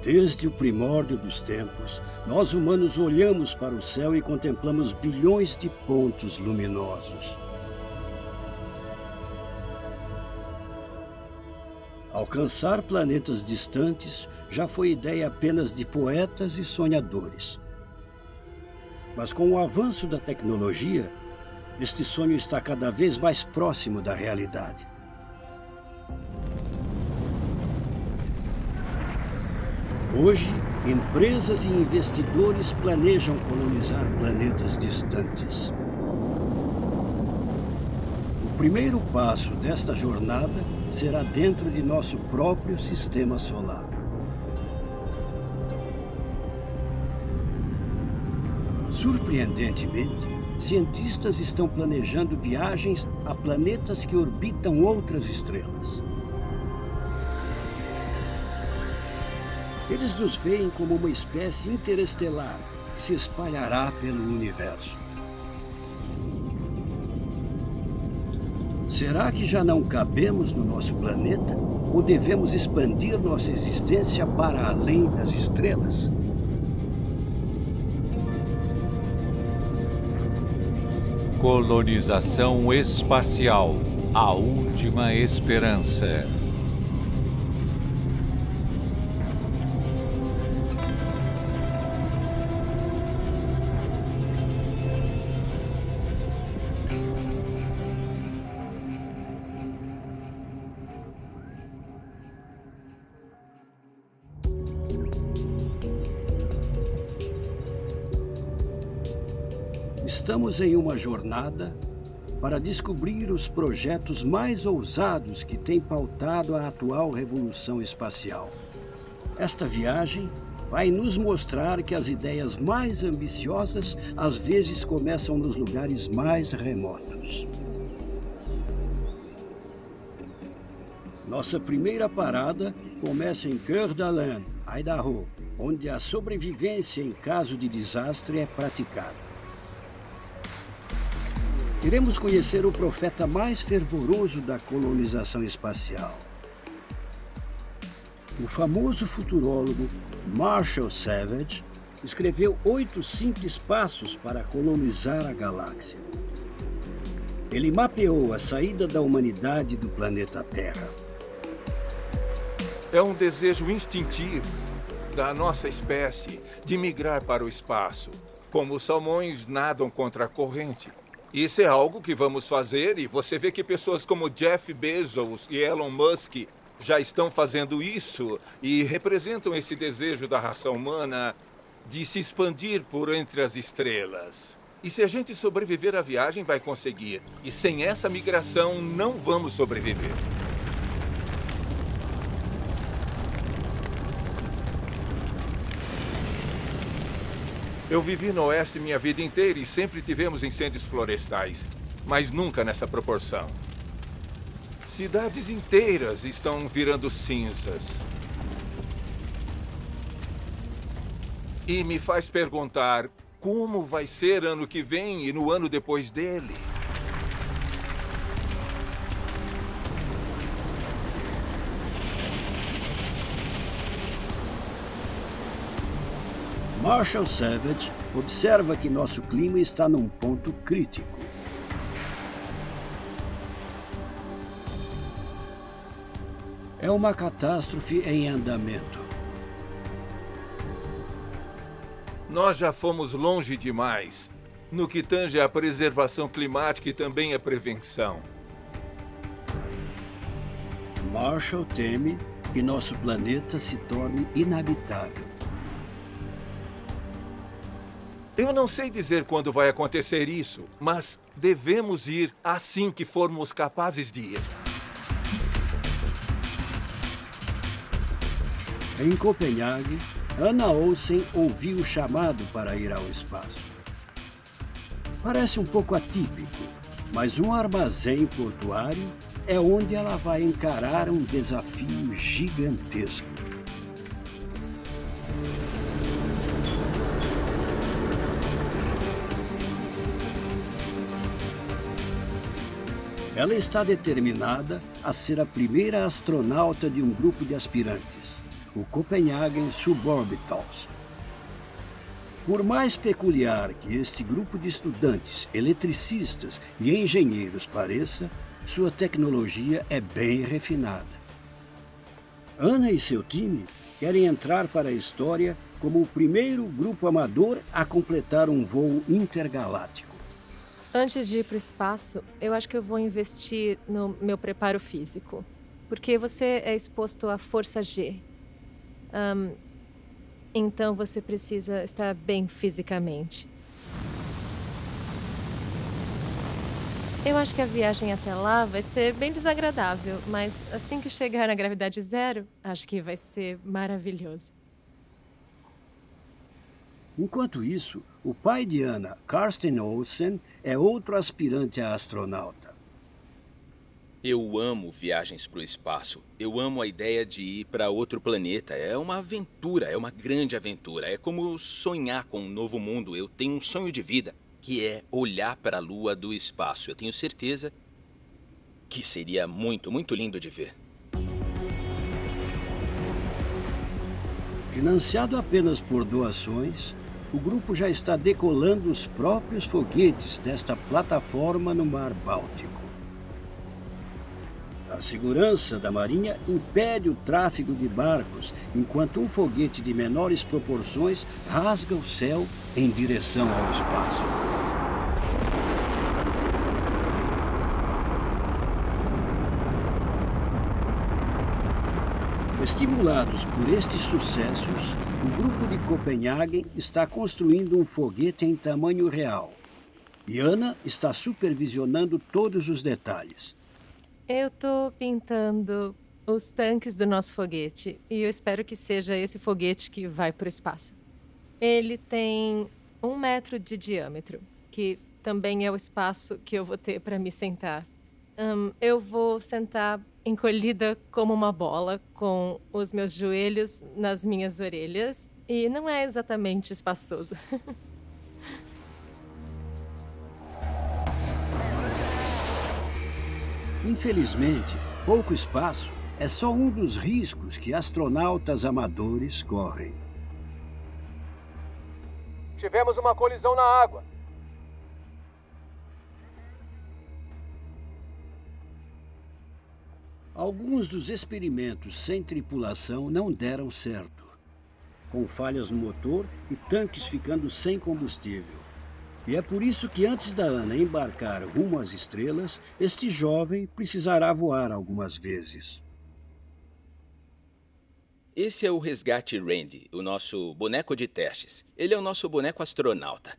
Desde o primórdio dos tempos, nós humanos olhamos para o céu e contemplamos bilhões de pontos luminosos. Alcançar planetas distantes já foi ideia apenas de poetas e sonhadores. Mas com o avanço da tecnologia, este sonho está cada vez mais próximo da realidade. Hoje, empresas e investidores planejam colonizar planetas distantes. O primeiro passo desta jornada será dentro de nosso próprio sistema solar. Surpreendentemente, cientistas estão planejando viagens a planetas que orbitam outras estrelas. Eles nos veem como uma espécie interestelar que se espalhará pelo universo. Será que já não cabemos no nosso planeta ou devemos expandir nossa existência para além das estrelas? Colonização espacial, a última esperança. Estamos em uma jornada para descobrir os projetos mais ousados que têm pautado a atual revolução espacial. Esta viagem vai nos mostrar que as ideias mais ambiciosas às vezes começam nos lugares mais remotos. Nossa primeira parada começa em Coeur d'Alene, Idaho, onde a sobrevivência em caso de desastre é praticada. Iremos conhecer o profeta mais fervoroso da colonização espacial. O famoso futurólogo Marshall Savage escreveu 8 simples passos para colonizar a galáxia. Ele mapeou a saída da humanidade do planeta Terra. É um desejo instintivo da nossa espécie de migrar para o espaço, como os salmões nadam contra a corrente. Isso é algo que vamos fazer e você vê que pessoas como Jeff Bezos e Elon Musk já estão fazendo isso e representam esse desejo da raça humana de se expandir por entre as estrelas. E se a gente sobreviver à viagem, vai conseguir. E sem essa migração, não vamos sobreviver. Eu vivi no Oeste minha vida inteira e sempre tivemos incêndios florestais, mas nunca nessa proporção. Cidades inteiras estão virando cinzas. E me faz perguntar como vai ser ano que vem e no ano depois dele. Marshall Savage observa que nosso clima está num ponto crítico. É uma catástrofe em andamento. Nós já fomos longe demais no que tange à preservação climática e também à prevenção. Marshall teme que nosso planeta se torne inabitável. Eu não sei dizer quando vai acontecer isso, mas devemos ir assim que formos capazes de ir. Em Copenhague, Anna Olsen ouviu o chamado para ir ao espaço. Parece um pouco atípico, mas um armazém portuário é onde ela vai encarar um desafio gigantesco. Ela está determinada a ser a primeira astronauta de um grupo de aspirantes, o Copenhagen Suborbitals. Por mais peculiar que este grupo de estudantes, eletricistas e engenheiros pareça, sua tecnologia é bem refinada. Ana e seu time querem entrar para a história como o primeiro grupo amador a completar um voo intergaláctico. Antes de ir para o espaço, eu acho que eu vou investir no meu preparo físico. Porque você é exposto à força G. Então você precisa estar bem fisicamente. Eu acho que a viagem até lá vai ser bem desagradável, mas assim que chegar na gravidade zero, acho que vai ser maravilhoso. Enquanto isso, o pai de Ana, Karsten Olsen, é outro aspirante a astronauta. Eu amo viagens para o espaço. Eu amo a ideia de ir para outro planeta. É uma aventura, é uma grande aventura. É como sonhar com um novo mundo. Eu tenho um sonho de vida, que é olhar para a Lua do espaço. Eu tenho certeza que seria muito, muito lindo de ver. Financiado apenas por doações, o grupo já está decolando os próprios foguetes desta plataforma no Mar Báltico. A segurança da Marinha impede o tráfego de barcos, enquanto um foguete de menores proporções rasga o céu em direção ao espaço. Estimulados por estes sucessos, o grupo de Copenhagen está construindo um foguete em tamanho real. E Ana está supervisionando todos os detalhes. Eu tô pintando os tanques do nosso foguete e eu espero que seja esse foguete que vai para o espaço. Ele tem 1 metro de diâmetro, que também é o espaço que eu vou ter para me sentar. Eu vou sentar encolhida como uma bola, com os meus joelhos nas minhas orelhas, e não é exatamente espaçoso. Infelizmente, pouco espaço é só um dos riscos que astronautas amadores correm. Tivemos uma colisão na água. Alguns dos experimentos sem tripulação não deram certo, com falhas no motor e tanques ficando sem combustível. E é por isso que antes da Ana embarcar rumo às estrelas, este jovem precisará voar algumas vezes. Esse é o Resgate Randy, o nosso boneco de testes. Ele é o nosso boneco astronauta.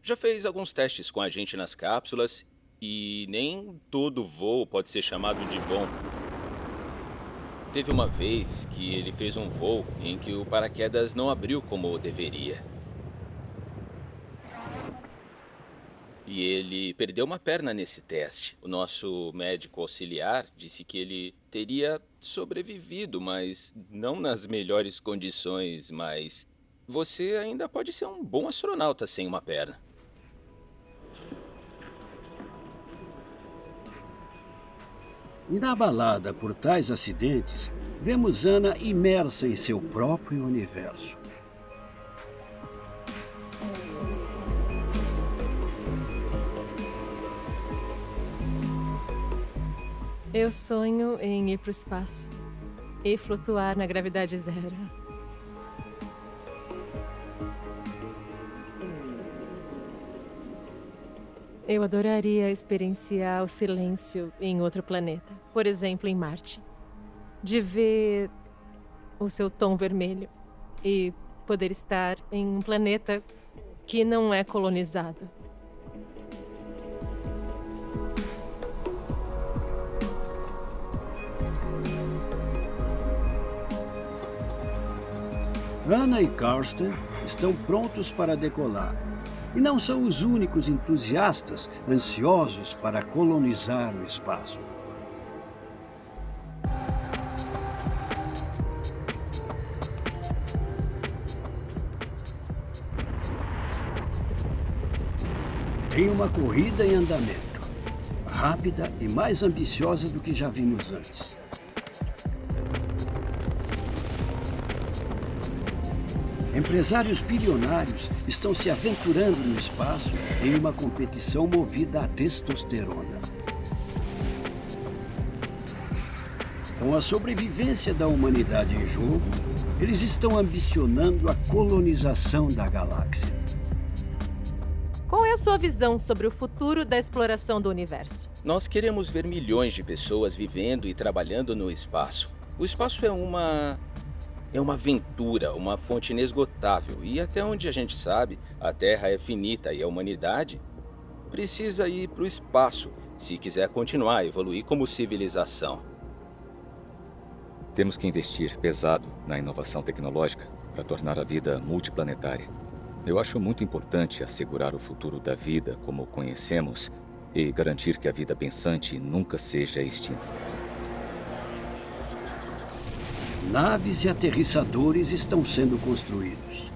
Já fez alguns testes com a gente nas cápsulas e nem todo voo pode ser chamado de bom. Teve uma vez que ele fez um voo em que o paraquedas não abriu como deveria. E ele perdeu uma perna nesse teste. O nosso médico auxiliar disse que ele teria sobrevivido, mas não nas melhores condições. Mas você ainda pode ser um bom astronauta sem uma perna. Inabalada por tais acidentes, vemos Ana imersa em seu próprio universo. Eu sonho em ir para o espaço e flutuar na gravidade zero. Eu adoraria experienciar o silêncio em outro planeta, por exemplo, em Marte. De ver o seu tom vermelho e poder estar em um planeta que não é colonizado. Ana e Karsten estão prontos para decolar. E não são os únicos entusiastas ansiosos para colonizar o espaço. Tem uma corrida em andamento, rápida e mais ambiciosa do que já vimos antes. Empresários bilionários estão se aventurando no espaço em uma competição movida a testosterona. Com a sobrevivência da humanidade em jogo, eles estão ambicionando a colonização da galáxia. Qual é a sua visão sobre o futuro da exploração do universo? Nós queremos ver milhões de pessoas vivendo e trabalhando no espaço. O espaço é uma aventura, uma fonte inesgotável. E até onde a gente sabe, a Terra é finita e a humanidade precisa ir para o espaço se quiser continuar a evoluir como civilização. Temos que investir pesado na inovação tecnológica para tornar a vida multiplanetária. Eu acho muito importante assegurar o futuro da vida como conhecemos e garantir que a vida pensante nunca seja extinta. Naves e aterrissadores estão sendo construídos,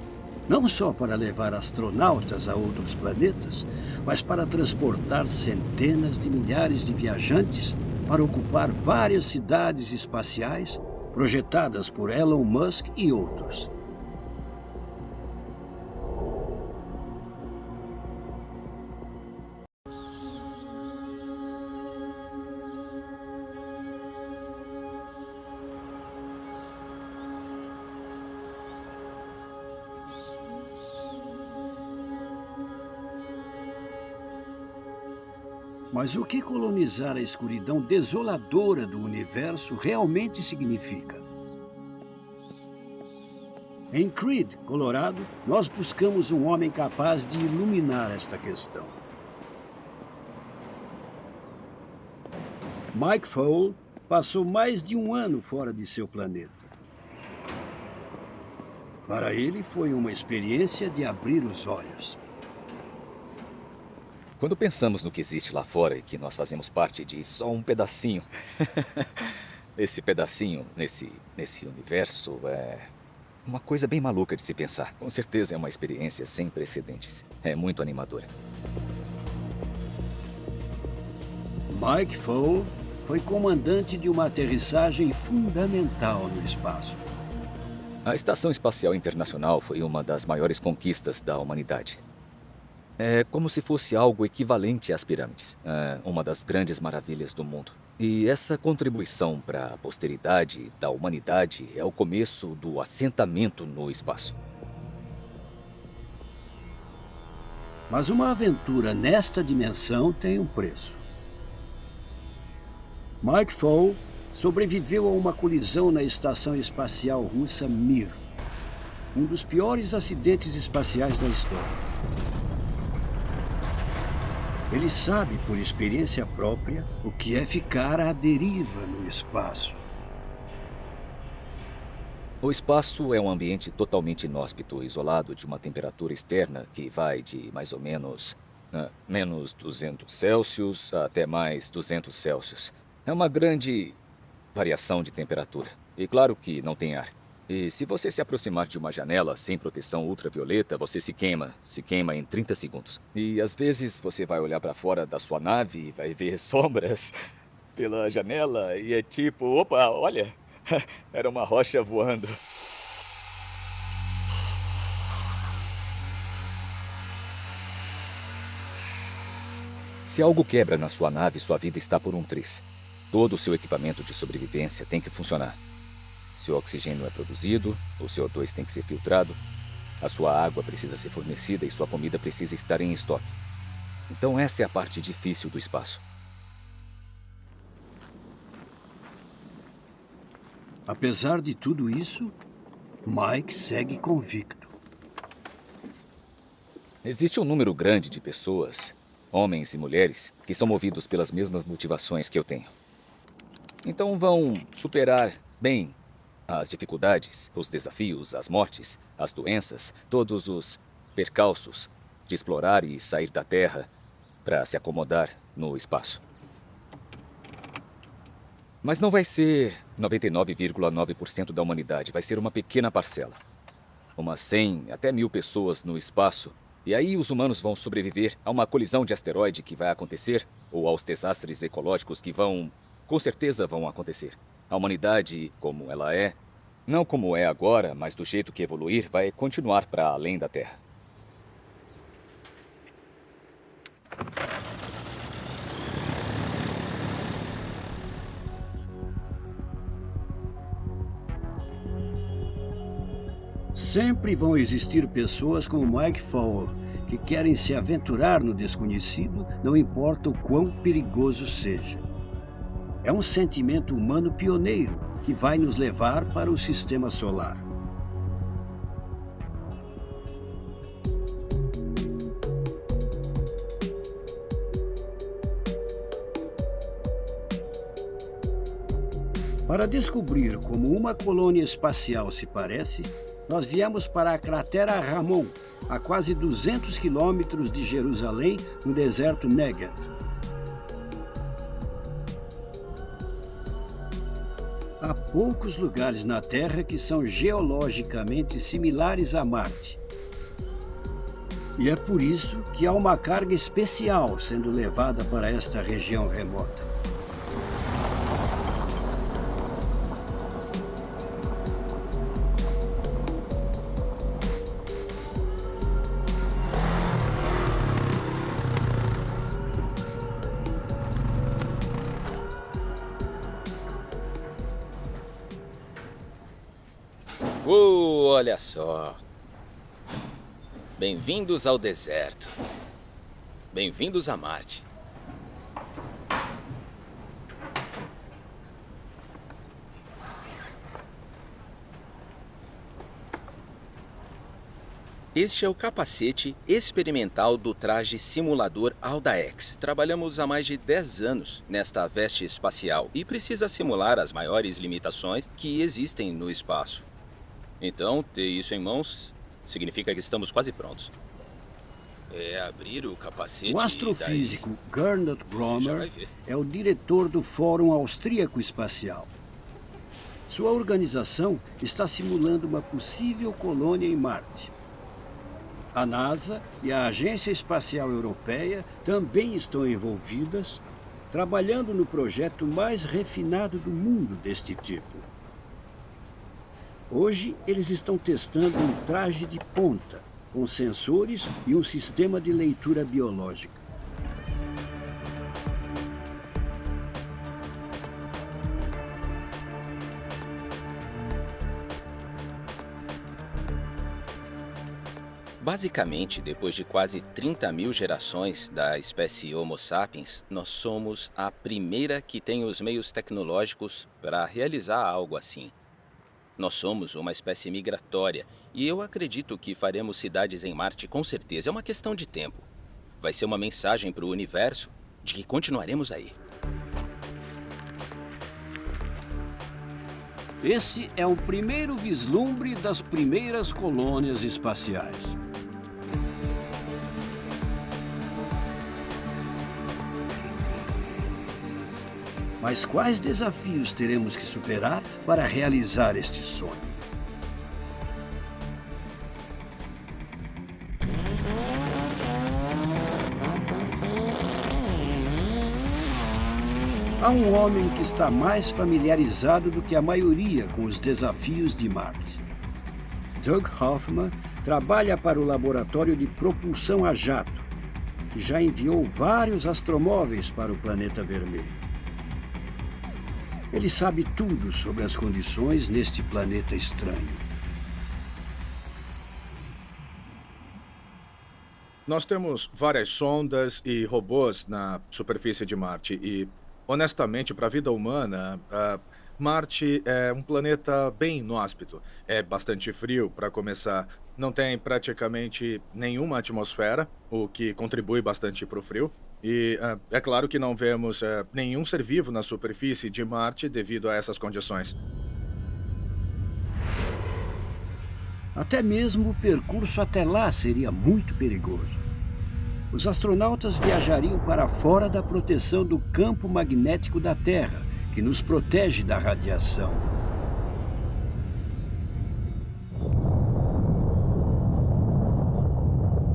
não só para levar astronautas a outros planetas, mas para transportar centenas de milhares de viajantes para ocupar várias cidades espaciais projetadas por Elon Musk e outros. Mas o que colonizar a escuridão desoladora do universo realmente significa? Em Creed, Colorado, nós buscamos um homem capaz de iluminar esta questão. Mike Fowle passou mais de um ano fora de seu planeta. Para ele, foi uma experiência de abrir os olhos. Quando pensamos no que existe lá fora e que nós fazemos parte de só um pedacinho, esse pedacinho nesse universo é uma coisa bem maluca de se pensar. Com certeza é uma experiência sem precedentes. É muito animadora. Mike Fowle foi comandante de uma aterrissagem fundamental no espaço. A Estação Espacial Internacional foi uma das maiores conquistas da humanidade. É como se fosse algo equivalente às pirâmides. É uma das grandes maravilhas do mundo. E essa contribuição para a posteridade da humanidade é o começo do assentamento no espaço. Mas uma aventura nesta dimensão tem um preço. Mike Fowle sobreviveu a uma colisão na Estação Espacial Russa Mir, um dos piores acidentes espaciais da história. Ele sabe, por experiência própria, o que é ficar à deriva no espaço. O espaço é um ambiente totalmente inóspito, isolado de uma temperatura externa que vai de mais ou menos menos 200 Celsius até mais 200 Celsius. É uma grande variação de temperatura. E claro que não tem ar. E se você se aproximar de uma janela sem proteção ultravioleta, você se queima em 30 segundos. E às vezes você vai olhar para fora da sua nave e vai ver sombras pela janela e é tipo, opa, olha, era uma rocha voando. Se algo quebra na sua nave, sua vida está por um triz. Todo o seu equipamento de sobrevivência tem que funcionar. Se o oxigênio é produzido, o CO2 tem que ser filtrado, a sua água precisa ser fornecida e sua comida precisa estar em estoque. Então essa é a parte difícil do espaço. Apesar de tudo isso, Mike segue convicto. Existe um número grande de pessoas, homens e mulheres, que são movidos pelas mesmas motivações que eu tenho. Então vão superar bem as dificuldades, os desafios, as mortes, as doenças, todos os percalços de explorar e sair da Terra para se acomodar no espaço. Mas não vai ser 99,9% da humanidade, vai ser uma pequena parcela. Umas 100 até 1000 pessoas no espaço. E aí os humanos vão sobreviver a uma colisão de asteroide que vai acontecer, ou aos desastres ecológicos que com certeza vão acontecer. A humanidade, como ela é, Não como é agora, mas do jeito que evoluir, vai continuar para além da Terra. Sempre vão existir pessoas como Mike Fowler, que querem se aventurar no desconhecido, não importa o quão perigoso seja. É um sentimento humano pioneiro que vai nos levar para o sistema solar. Para descobrir como uma colônia espacial se parece, nós viemos para a cratera Ramon, a quase 200 quilômetros de Jerusalém, no deserto Negev. Há poucos lugares na Terra que são geologicamente similares a Marte. E é por isso que há uma carga especial sendo levada para esta região remota. Olha só. Bem-vindos ao deserto. Bem-vindos a Marte. Este é o capacete experimental do traje simulador Aldax. Trabalhamos há mais de 10 anos nesta veste espacial e precisa simular as maiores limitações que existem no espaço. Então, ter isso em mãos significa que estamos quase prontos. É abrir o capacete. O astrofísico Gernot Grömer é o diretor do Fórum Austríaco Espacial. Sua organização está simulando uma possível colônia em Marte. A NASA e a Agência Espacial Europeia também estão envolvidas, trabalhando no projeto mais refinado do mundo deste tipo. Hoje, eles estão testando um traje de ponta, com sensores e um sistema de leitura biológica. Basicamente, depois de quase 30 mil gerações da espécie Homo sapiens, nós somos a primeira que tem os meios tecnológicos para realizar algo assim. Nós somos uma espécie migratória e eu acredito que faremos cidades em Marte com certeza. É uma questão de tempo. Vai ser uma mensagem para o universo de que continuaremos aí. Esse é o primeiro vislumbre das primeiras colônias espaciais. Mas quais desafios teremos que superar para realizar este sonho? Há um homem que está mais familiarizado do que a maioria com os desafios de Marte. Doug Hoffman trabalha para o Laboratório de Propulsão a Jato, que já enviou vários astromóveis para o planeta vermelho. Ele sabe tudo sobre as condições neste planeta estranho. Nós temos várias sondas e robôs na superfície de Marte e, honestamente, para a vida humana, Marte é um planeta bem inóspito. É bastante frio, para começar. Não tem praticamente nenhuma atmosfera, o que contribui bastante para o frio. E é claro que não vemos nenhum ser vivo na superfície de Marte devido a essas condições. Até mesmo o percurso até lá seria muito perigoso. Os astronautas viajariam para fora da proteção do campo magnético da Terra, que nos protege da radiação.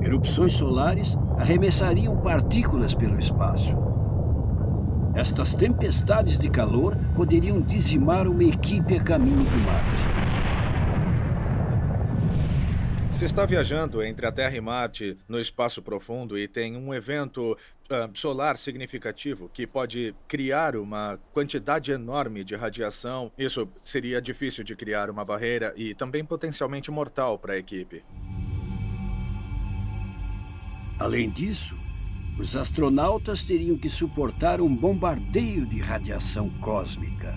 Erupções solares arremessariam partículas pelo espaço. Estas tempestades de calor poderiam dizimar uma equipe a caminho de Marte. Se está viajando entre a Terra e Marte no espaço profundo e tem um evento solar significativo que pode criar uma quantidade enorme de radiação, isso seria difícil de criar uma barreira e também potencialmente mortal para a equipe. Além disso, os astronautas teriam que suportar um bombardeio de radiação cósmica.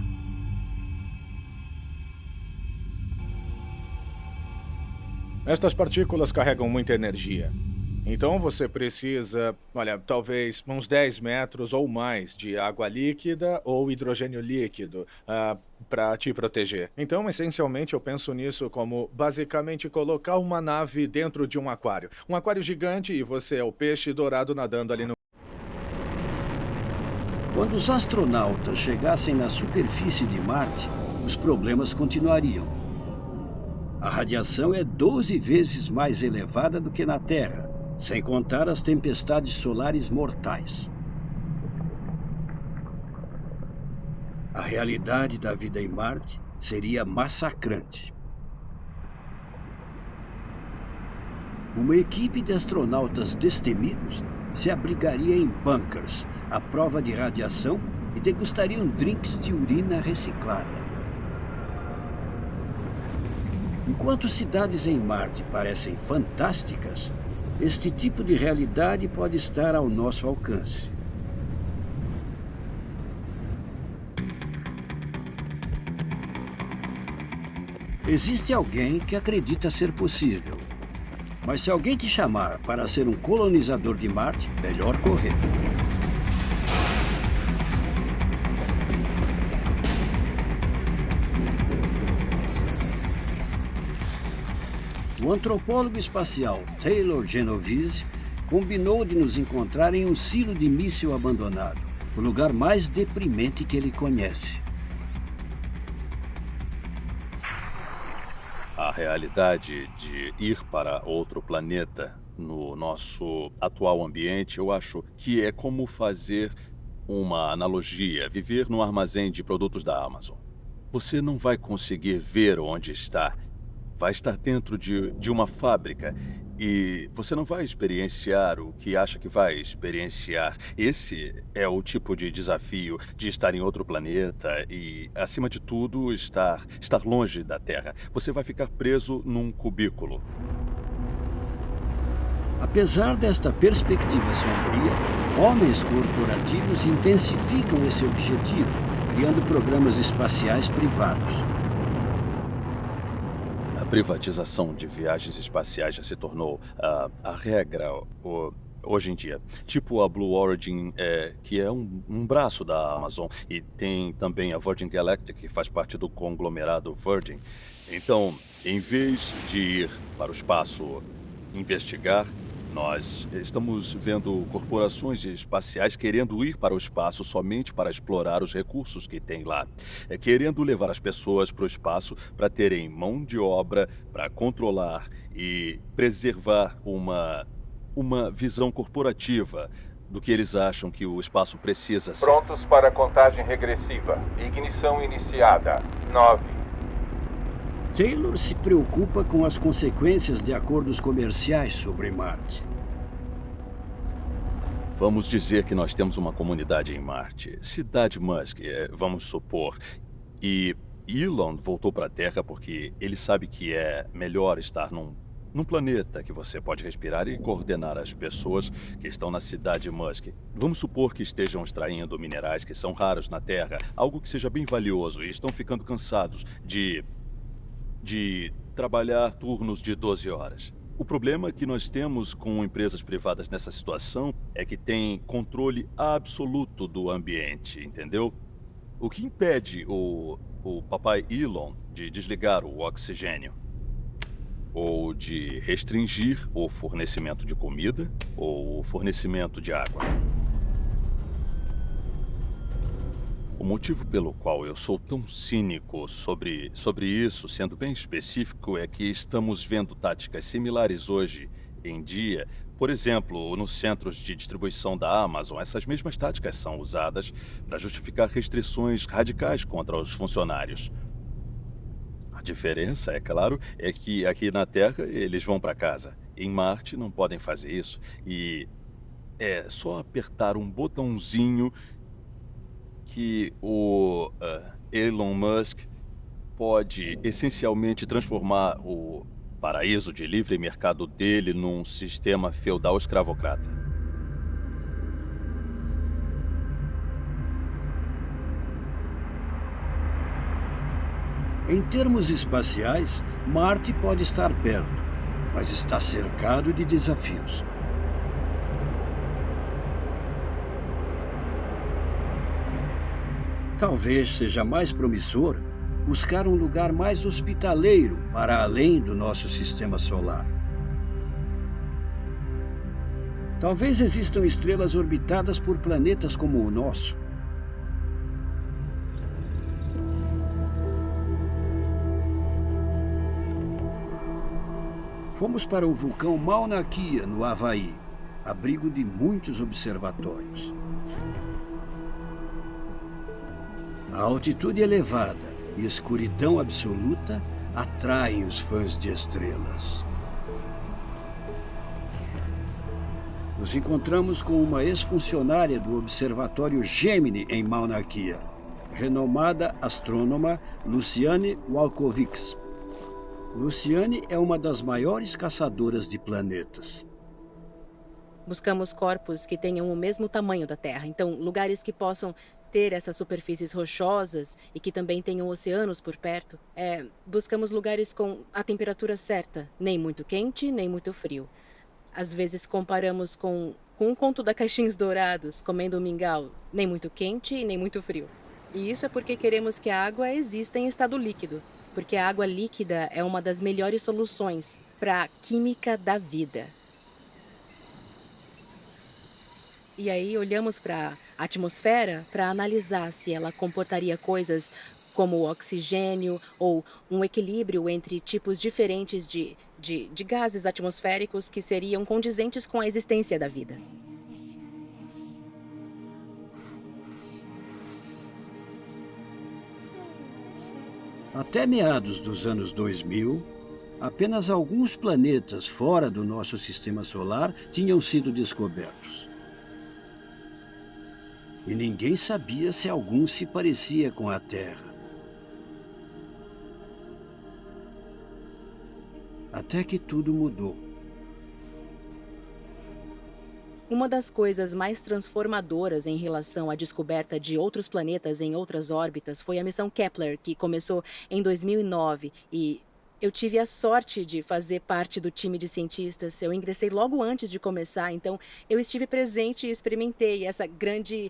Estas partículas carregam muita energia. Então você precisa, olha, talvez uns 10 metros ou mais de água líquida ou hidrogênio líquido para te proteger. Então, essencialmente, eu penso nisso como basicamente colocar uma nave dentro de um aquário. Um aquário gigante e você é o peixe dourado nadando ali no... Quando os astronautas chegassem na superfície de Marte, os problemas continuariam. A radiação é 12 vezes mais elevada do que na Terra, sem contar as tempestades solares mortais. A realidade da vida em Marte seria massacrante. Uma equipe de astronautas destemidos se abrigaria em bunkers à prova de radiação e degustariam drinks de urina reciclada. Enquanto cidades em Marte parecem fantásticas, este tipo de realidade pode estar ao nosso alcance. Existe alguém que acredita ser possível. Mas se alguém te chamar para ser um colonizador de Marte, melhor correr. O antropólogo espacial Taylor Genovese combinou de nos encontrar em um silo de míssil abandonado, o lugar mais deprimente que ele conhece. A realidade de ir para outro planeta no nosso atual ambiente, eu acho que é como fazer uma analogia, viver num armazém de produtos da Amazon. Você não vai conseguir ver onde está. Vai estar dentro de uma fábrica e você não vai experienciar o que acha que vai experienciar. Esse é o tipo de desafio de estar em outro planeta e, acima de tudo, estar longe da Terra. Você vai ficar preso num cubículo. Apesar desta perspectiva sombria, homens corporativos intensificam esse objetivo, criando programas espaciais privados. A privatização de viagens espaciais já se tornou a regra hoje em dia. Tipo a Blue Origin, que é um braço da Amazon, e tem também a Virgin Galactic, que faz parte do conglomerado Virgin. Então, em vez de ir para o espaço investigar, nós estamos vendo corporações espaciais querendo ir para o espaço somente para explorar os recursos que tem lá. Querendo levar as pessoas para o espaço para terem mão de obra, para controlar e preservar uma visão corporativa do que eles acham que o espaço precisa ser. Prontos para a contagem regressiva. Ignição iniciada. 9. Taylor se preocupa com as consequências de acordos comerciais sobre Marte. Vamos dizer que nós temos uma comunidade em Marte, Cidade Musk, vamos supor, e Elon voltou para a Terra porque ele sabe que é melhor estar num planeta que você pode respirar e coordenar as pessoas que estão na Cidade Musk. Vamos supor que estejam extraindo minerais que são raros na Terra, algo que seja bem valioso, e estão ficando cansados de trabalhar turnos de 12 horas. O problema que nós temos com empresas privadas nessa situação é que tem controle absoluto do ambiente, entendeu? O que impede o papai Elon de desligar o oxigênio? Ou de restringir o fornecimento de comida ou o fornecimento de água? O motivo pelo qual eu sou tão cínico sobre isso, sendo bem específico, é que estamos vendo táticas similares hoje em dia. Por exemplo, nos centros de distribuição da Amazon, essas mesmas táticas são usadas para justificar restrições radicais contra os funcionários. A diferença, é claro, é que aqui na Terra eles vão para casa. Em Marte não podem fazer isso. E é só apertar um botãozinho que o Elon Musk pode essencialmente transformar o paraíso de livre mercado dele num sistema feudal escravocrata. Em termos espaciais, Marte pode estar perto, mas está cercado de desafios. Talvez seja mais promissor buscar um lugar mais hospitaleiro para além do nosso sistema solar. Talvez existam estrelas orbitadas por planetas como o nosso. Fomos para o vulcão Mauna Kea, no Havaí, abrigo de muitos observatórios. A altitude elevada e escuridão absoluta atraem os fãs de estrelas. Nos encontramos com uma ex-funcionária do Observatório Gemini em Mauna Kea, renomada astrônoma Luciane Walkowics. Luciane é uma das maiores caçadoras de planetas. Buscamos corpos que tenham o mesmo tamanho da Terra, então lugares que possam ter essas superfícies rochosas e que também tenham oceanos por perto. Buscamos lugares com a temperatura certa, nem muito quente, nem muito frio. Às vezes comparamos com um conto da Caixinhos Dourados, comendo um mingau, nem muito quente e nem muito frio. E isso é porque queremos que a água exista em estado líquido, porque a água líquida é uma das melhores soluções para a química da vida. E aí olhamos para a atmosfera para analisar se ela comportaria coisas como o oxigênio ou um equilíbrio entre tipos diferentes de gases atmosféricos que seriam condizentes com a existência da vida. Até meados dos anos 2000, apenas alguns planetas fora do nosso sistema solar tinham sido descobertos. E ninguém sabia se algum se parecia com a Terra. Até que tudo mudou. Uma das coisas mais transformadoras em relação à descoberta de outros planetas em outras órbitas foi a missão Kepler, que começou em 2009. E eu tive a sorte de fazer parte do time de cientistas. Eu ingressei logo antes de começar, então eu estive presente e experimentei essa grande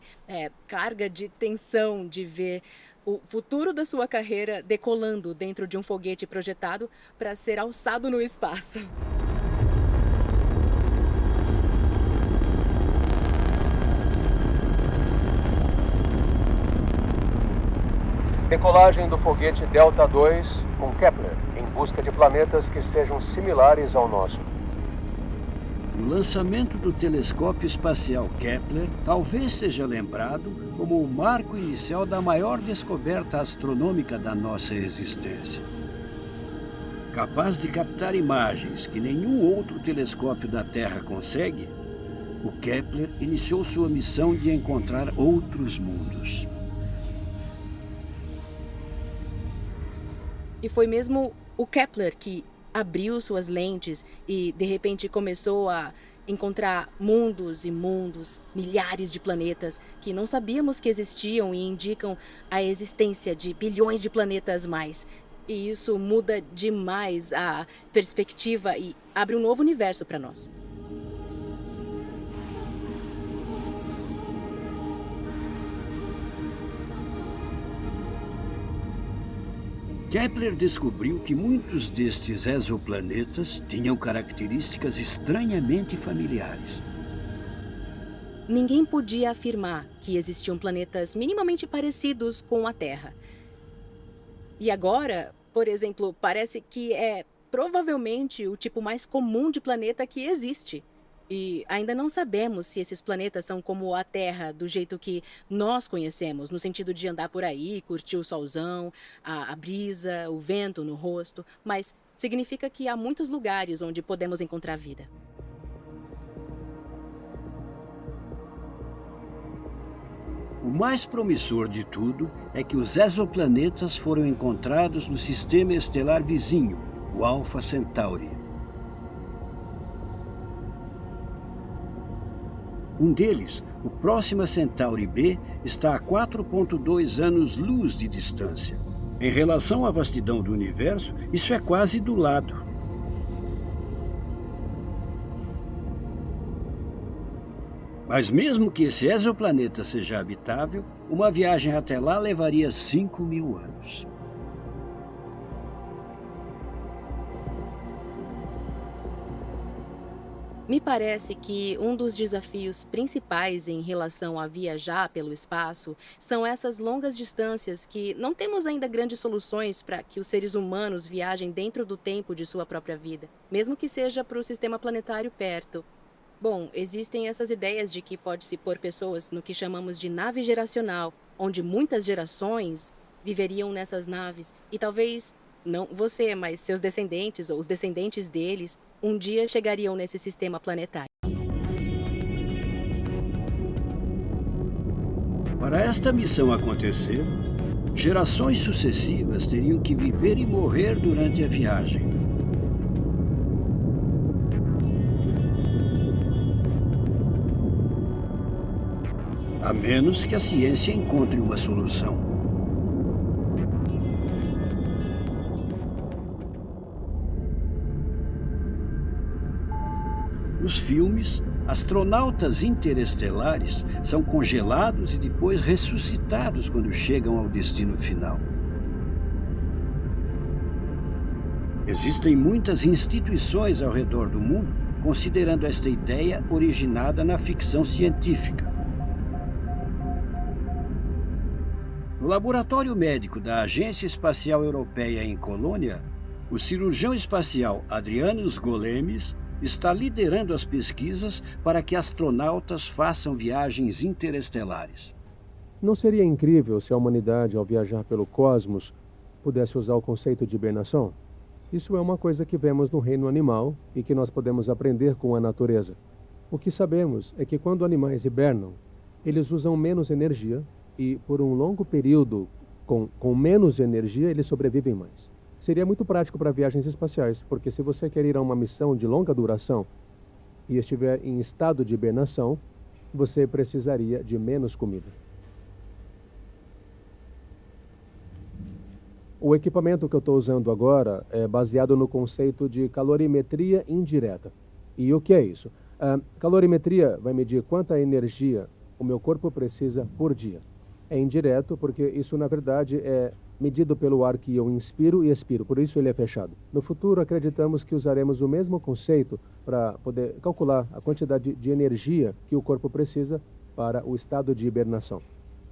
carga de tensão de ver o futuro da sua carreira decolando dentro de um foguete projetado para ser alçado no espaço. Decolagem do foguete Delta II com Kepler, em busca de planetas que sejam similares ao nosso. O lançamento do telescópio espacial Kepler talvez seja lembrado como o marco inicial da maior descoberta astronômica da nossa existência. Capaz de captar imagens que nenhum outro telescópio da Terra consegue, o Kepler iniciou sua missão de encontrar outros mundos. E foi mesmo o Kepler que abriu suas lentes e, de repente, começou a encontrar mundos e mundos, milhares de planetas que não sabíamos que existiam e indicam a existência de bilhões de planetas mais. E isso muda demais a perspectiva e abre um novo universo para nós. Kepler descobriu que muitos destes exoplanetas tinham características estranhamente familiares. Ninguém podia afirmar que existiam planetas minimamente parecidos com a Terra. E agora, por exemplo, parece que é provavelmente o tipo mais comum de planeta que existe. E ainda não sabemos se esses planetas são como a Terra, do jeito que nós conhecemos, no sentido de andar por aí, curtir o solzão, a brisa, o vento no rosto, mas significa que há muitos lugares onde podemos encontrar vida. O mais promissor de tudo é que os exoplanetas foram encontrados no sistema estelar vizinho, o Alpha Centauri. Um deles, o Próxima Centauri B, está a 4,2 anos-luz de distância. Em relação à vastidão do universo, isso é quase do lado. Mas mesmo que esse exoplaneta seja habitável, uma viagem até lá levaria 5.000 anos. Me parece que um dos desafios principais em relação a viajar pelo espaço são essas longas distâncias que não temos ainda grandes soluções para que os seres humanos viajem dentro do tempo de sua própria vida, mesmo que seja para o sistema planetário perto. Bom, existem essas ideias de que pode-se pôr pessoas no que chamamos de nave geracional, onde muitas gerações viveriam nessas naves e talvez, não você, mas seus descendentes ou os descendentes deles, um dia chegariam nesse sistema planetário. Para esta missão acontecer, gerações sucessivas teriam que viver e morrer durante a viagem. A menos que a ciência encontre uma solução. Nos filmes, astronautas interestelares são congelados e depois ressuscitados quando chegam ao destino final. Existem muitas instituições ao redor do mundo considerando esta ideia originada na ficção científica. No laboratório médico da Agência Espacial Europeia em Colônia, o cirurgião espacial Adrianos Golemis está liderando as pesquisas para que astronautas façam viagens interestelares. Não seria incrível se a humanidade, ao viajar pelo cosmos, pudesse usar o conceito de hibernação? Isso é uma coisa que vemos no reino animal e que nós podemos aprender com a natureza. O que sabemos é que quando animais hibernam, eles usam menos energia e, por um longo período, com menos energia, eles sobrevivem mais. Seria muito prático para viagens espaciais, porque se você quer ir a uma missão de longa duração e estiver em estado de hibernação, você precisaria de menos comida. O equipamento que eu estou usando agora é baseado no conceito de calorimetria indireta. E o que é isso? A calorimetria vai medir quanta energia o meu corpo precisa por dia. É indireto porque isso, na verdade, é medido pelo ar que eu inspiro e expiro, por isso ele é fechado. No futuro, acreditamos que usaremos o mesmo conceito para poder calcular a quantidade de energia que o corpo precisa para o estado de hibernação.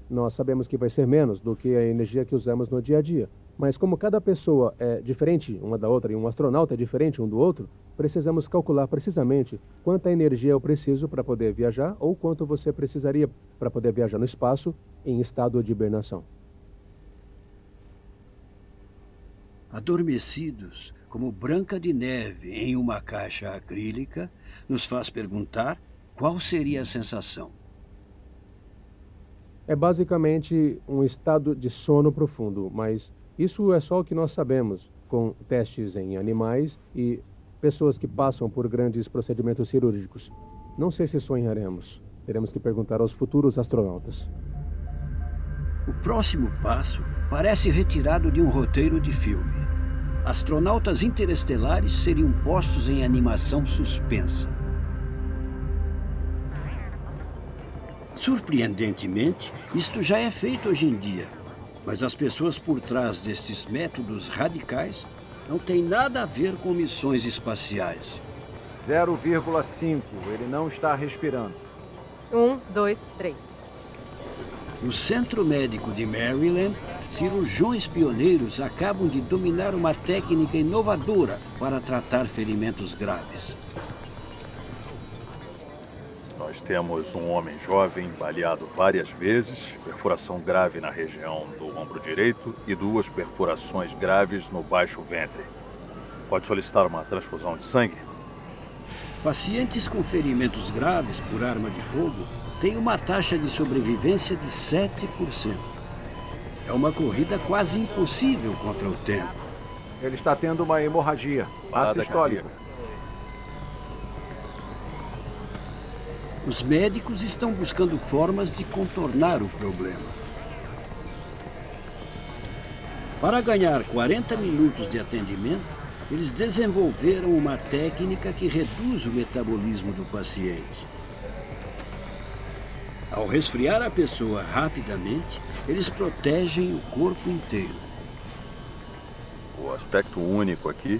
Nós sabemos que vai ser menos do que a energia que usamos no dia a dia, mas como cada pessoa é diferente uma da outra e um astronauta é diferente um do outro, precisamos calcular precisamente quanta energia eu preciso para poder viajar ou quanto você precisaria para poder viajar no espaço em estado de hibernação. Adormecidos, como Branca de Neve em uma caixa acrílica, nos faz perguntar qual seria a sensação. É basicamente um estado de sono profundo, mas isso é só o que nós sabemos, com testes em animais e pessoas que passam por grandes procedimentos cirúrgicos. Não sei se sonharemos. Teremos que perguntar aos futuros astronautas. O próximo passo parece retirado de um roteiro de filme. Astronautas interestelares seriam postos em animação suspensa. Surpreendentemente, isto já é feito hoje em dia, mas as pessoas por trás destes métodos radicais não têm nada a ver com missões espaciais. 0,5, ele não está respirando. 1, 2, 3. No Centro Médico de Maryland, cirurgiões pioneiros acabam de dominar uma técnica inovadora para tratar ferimentos graves. Nós temos um homem jovem baleado várias vezes, perfuração grave na região do ombro direito e 2 perfurações graves no baixo ventre. Pode solicitar uma transfusão de sangue? Pacientes com ferimentos graves por arma de fogo têm uma taxa de sobrevivência de 7%. É uma corrida quase impossível contra o tempo. Ele está tendo uma hemorragia. Ácido histólico. Os médicos estão buscando formas de contornar o problema. Para ganhar 40 minutos de atendimento, eles desenvolveram uma técnica que reduz o metabolismo do paciente. Ao resfriar a pessoa rapidamente, eles protegem o corpo inteiro. O aspecto único aqui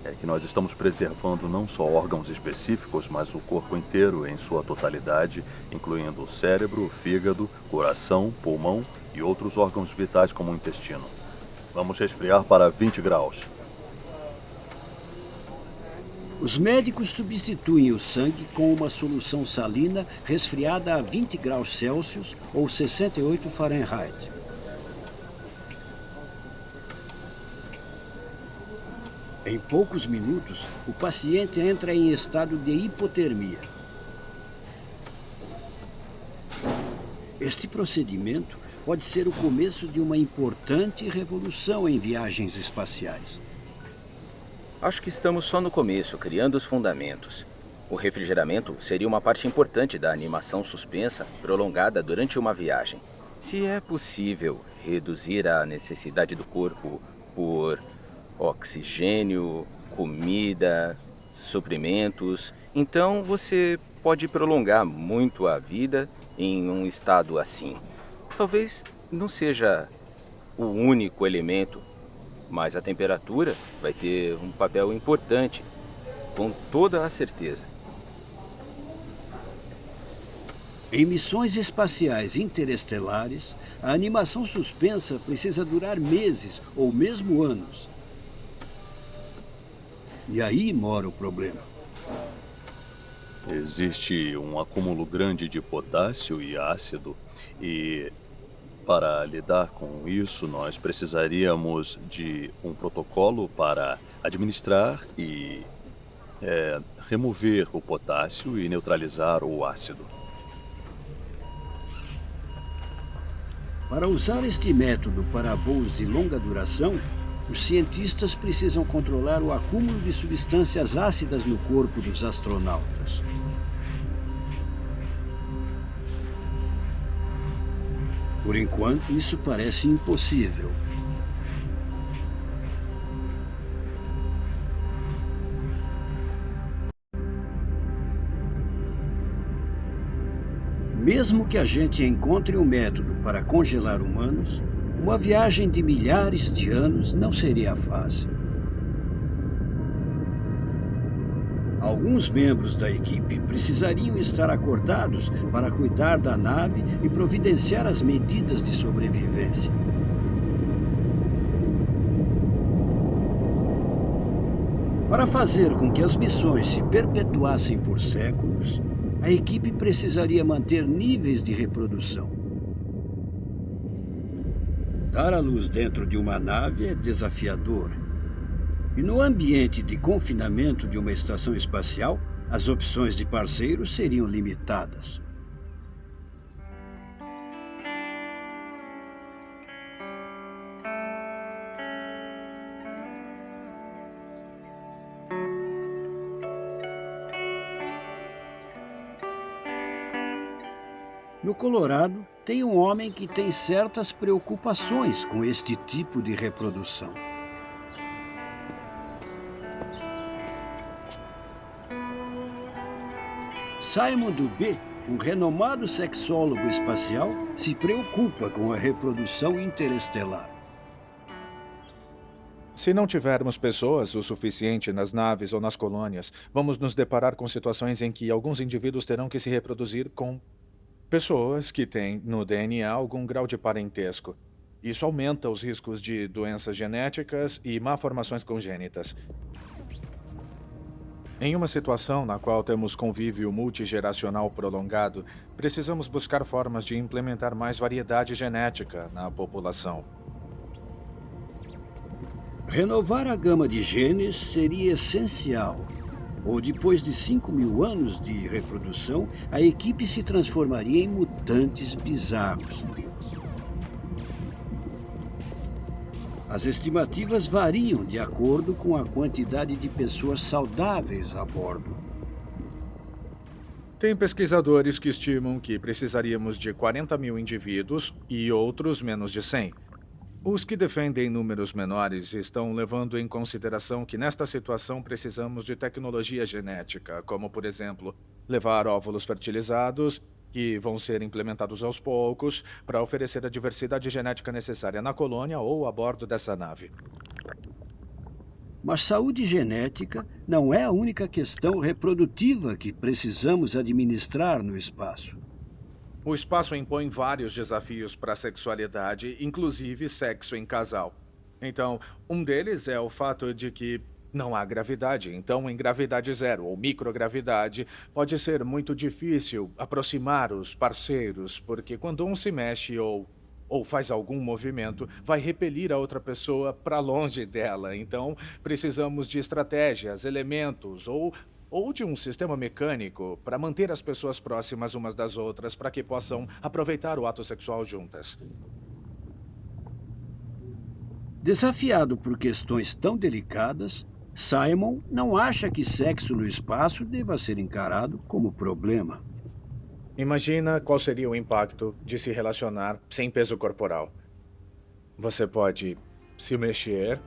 é que nós estamos preservando não só órgãos específicos, mas o corpo inteiro em sua totalidade, incluindo o cérebro, o fígado, coração, pulmão e outros órgãos vitais como o intestino. Vamos resfriar para 20 graus. Os médicos substituem o sangue com uma solução salina resfriada a 20 graus Celsius ou 68 Fahrenheit. Em poucos minutos, o paciente entra em estado de hipotermia. Este procedimento pode ser o começo de uma importante revolução em viagens espaciais. Acho que estamos só no começo, criando os fundamentos. O refrigeramento seria uma parte importante da animação suspensa prolongada durante uma viagem. Se é possível reduzir a necessidade do corpo por oxigênio, comida, suprimentos, então você pode prolongar muito a vida em um estado assim. Talvez não seja o único elemento, mas a temperatura vai ter um papel importante, com toda a certeza. Em missões espaciais interestelares, a animação suspensa precisa durar meses ou mesmo anos. E aí mora o problema. Existe um acúmulo grande de potássio e ácido e para lidar com isso nós precisaríamos de um protocolo para administrar e remover o potássio e neutralizar o ácido. Para usar este método para voos de longa duração, os cientistas precisam controlar o acúmulo de substâncias ácidas no corpo dos astronautas. Por enquanto, isso parece impossível. Mesmo que a gente encontre um método para congelar humanos, uma viagem de milhares de anos não seria fácil. Alguns membros da equipe precisariam estar acordados para cuidar da nave e providenciar as medidas de sobrevivência. Para fazer com que as missões se perpetuassem por séculos, a equipe precisaria manter níveis de reprodução. Dar à luz dentro de uma nave é desafiador. E no ambiente de confinamento de uma estação espacial, as opções de parceiros seriam limitadas. No Colorado, tem um homem que tem certas preocupações com este tipo de reprodução. Simon Dubé, um renomado sexólogo espacial, se preocupa com a reprodução interestelar. Se não tivermos pessoas o suficiente nas naves ou nas colônias, vamos nos deparar com situações em que alguns indivíduos terão que se reproduzir com pessoas que têm no DNA algum grau de parentesco. Isso aumenta os riscos de doenças genéticas e malformações congênitas. Em uma situação na qual temos convívio multigeracional prolongado, precisamos buscar formas de implementar mais variedade genética na população. Renovar a gama de genes seria essencial. Ou depois de 5.000 anos de reprodução, a equipe se transformaria em mutantes bizarros. As estimativas variam de acordo com a quantidade de pessoas saudáveis a bordo. Tem pesquisadores que estimam que precisaríamos de 40.000 indivíduos e outros menos de 100. Os que defendem números menores estão levando em consideração que nesta situação precisamos de tecnologia genética, como, por exemplo, levar óvulos fertilizados, que vão ser implementados aos poucos, para oferecer a diversidade genética necessária na colônia ou a bordo dessa nave. Mas saúde genética não é a única questão reprodutiva que precisamos administrar no espaço. O espaço impõe vários desafios para a sexualidade, inclusive sexo em casal. Então, um deles é o fato de que não há gravidade. Então, em gravidade zero ou microgravidade, pode ser muito difícil aproximar os parceiros, porque quando um se mexe ou faz algum movimento, vai repelir a outra pessoa para longe dela. Então, precisamos de estratégias, elementos ou de um sistema mecânico para manter as pessoas próximas umas das outras para que possam aproveitar o ato sexual juntas. Desafiado por questões tão delicadas, Simon não acha que sexo no espaço deva ser encarado como problema. Imagina qual seria o impacto de se relacionar sem peso corporal. Você pode se mexer.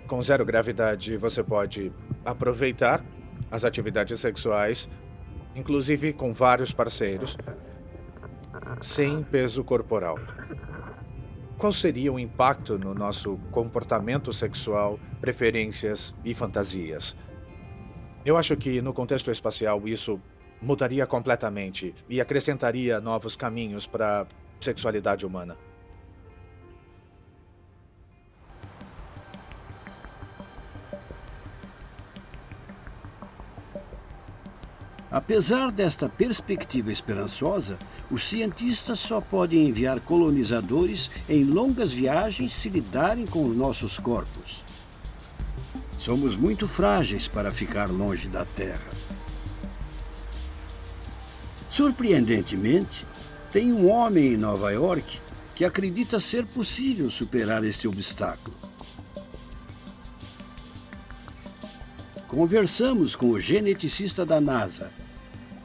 Com zero gravidade, você pode aproveitar as atividades sexuais, inclusive com vários parceiros, sem peso corporal. Qual seria o impacto no nosso comportamento sexual, preferências e fantasias? Eu acho que no contexto espacial isso mudaria completamente e acrescentaria novos caminhos para a sexualidade humana. Apesar desta perspectiva esperançosa, os cientistas só podem enviar colonizadores em longas viagens se lidarem com os nossos corpos. Somos muito frágeis para ficar longe da Terra. Surpreendentemente, tem um homem em Nova York que acredita ser possível superar esse obstáculo. Conversamos com o geneticista da NASA,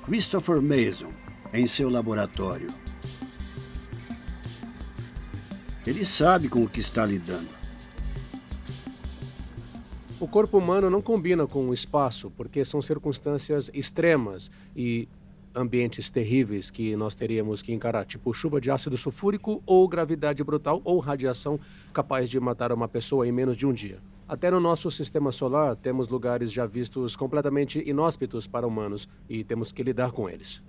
Christopher Mason, em seu laboratório. Ele sabe com o que está lidando. O corpo humano não combina com o espaço, porque são circunstâncias extremas e ambientes terríveis que nós teríamos que encarar, tipo chuva de ácido sulfúrico ou gravidade brutal ou radiação capaz de matar uma pessoa em menos de um dia. Até no nosso sistema solar, temos lugares já vistos completamente inóspitos para humanos e temos que lidar com eles.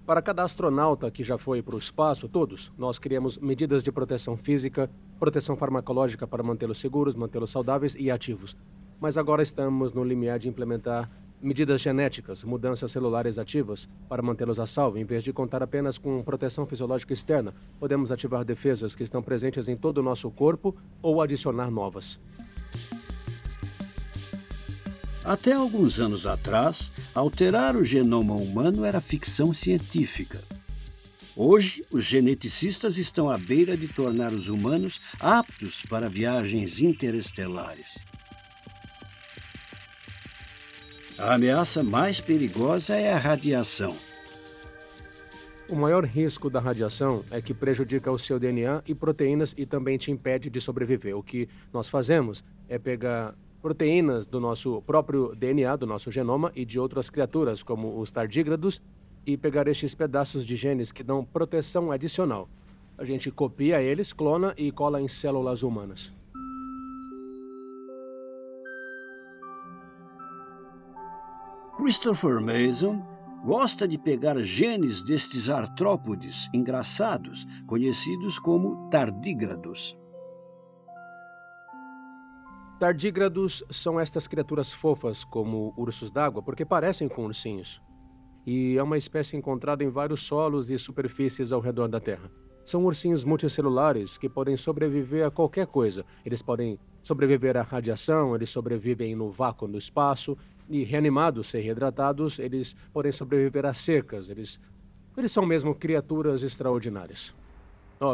Para cada astronauta que já foi para o espaço, todos, nós criamos medidas de proteção física, proteção farmacológica para mantê-los seguros, mantê-los saudáveis e ativos. Mas agora estamos no limiar de implementar medidas genéticas, mudanças celulares ativas para mantê-los a salvo. Em vez de contar apenas com proteção fisiológica externa, podemos ativar defesas que estão presentes em todo o nosso corpo ou adicionar novas. Até alguns anos atrás, alterar o genoma humano era ficção científica. Hoje, os geneticistas estão à beira de tornar os humanos aptos para viagens interestelares. A ameaça mais perigosa é a radiação. O maior risco da radiação é que prejudica o seu DNA e proteínas e também te impede de sobreviver. O que nós fazemos é pegar proteínas do nosso próprio DNA, do nosso genoma e de outras criaturas, como os tardígrados, e pegar estes pedaços de genes que dão proteção adicional. A gente copia eles, clona e cola em células humanas. Christopher Mason gosta de pegar genes destes artrópodes engraçados, conhecidos como tardígrados. Tardígrados são estas criaturas fofas como ursos d'água porque parecem com ursinhos. E é uma espécie encontrada em vários solos e superfícies ao redor da Terra. São ursinhos multicelulares que podem sobreviver a qualquer coisa. Eles podem sobreviver à radiação, eles sobrevivem no vácuo do espaço, e reanimados e reidratados, eles podem sobreviver a secas. Eles são mesmo criaturas extraordinárias.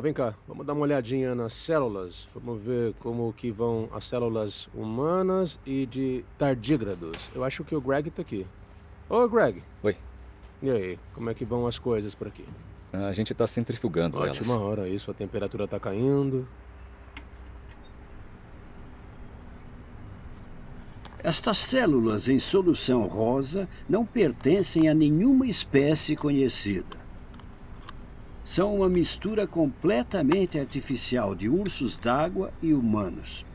Vem cá, vamos dar uma olhadinha nas células. Vamos ver como que vão as células humanas e de tardígrados. Eu acho que o Greg tá aqui. Ô, Greg. Oi. E aí, como é que vão as coisas por aqui? A gente tá centrifugando elas. Ótima hora isso, a temperatura tá caindo. Estas células em solução rosa não pertencem a nenhuma espécie conhecida. São uma mistura completamente artificial de ursos d'água e humanos.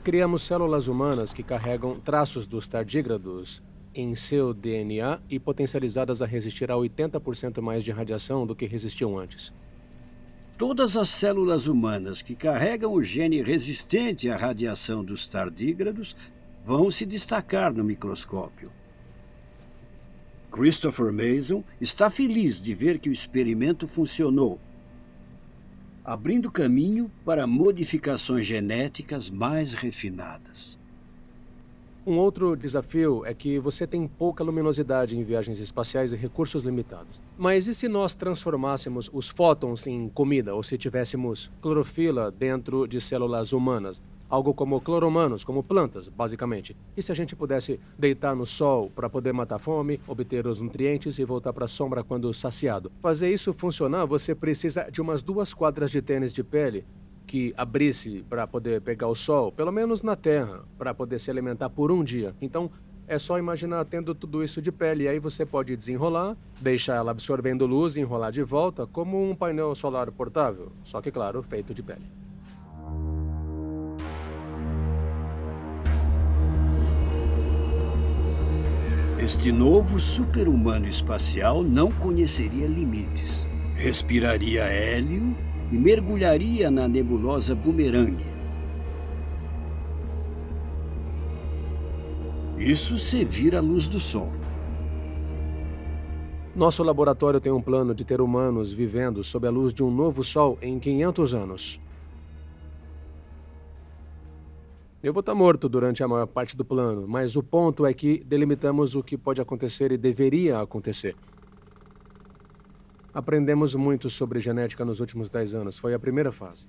Criamos células humanas que carregam traços dos tardígrados em seu DNA e potencializadas a resistir a 80% mais de radiação do que resistiam antes. Todas as células humanas que carregam o gene resistente à radiação dos tardígrados vão se destacar no microscópio. Christopher Mason está feliz de ver que o experimento funcionou, abrindo caminho para modificações genéticas mais refinadas. Um outro desafio é que você tem pouca luminosidade em viagens espaciais e recursos limitados. Mas e se nós transformássemos os fótons em comida, ou se tivéssemos clorofila dentro de células humanas? Algo como cloromanos, como plantas, basicamente. E se a gente pudesse deitar no sol para poder matar a fome, obter os nutrientes e voltar para a sombra quando saciado? Fazer isso funcionar, você precisa de umas 2 quadras de tênis de pele que abrisse para poder pegar o sol, pelo menos na Terra, para poder se alimentar por um dia. Então, é só imaginar tendo tudo isso de pele. E aí você pode desenrolar, deixar ela absorvendo luz e enrolar de volta, como um painel solar portável. Só que, claro, feito de pele. Este novo super-humano espacial não conheceria limites. Respiraria hélio e mergulharia na nebulosa Boomerang. Isso se vira a luz do sol. Nosso laboratório tem um plano de ter humanos vivendo sob a luz de um novo sol em 500 anos. Eu vou estar morto durante a maior parte do plano, mas o ponto é que delimitamos o que pode acontecer e deveria acontecer. Aprendemos muito sobre genética nos últimos 10 anos. Foi a primeira fase.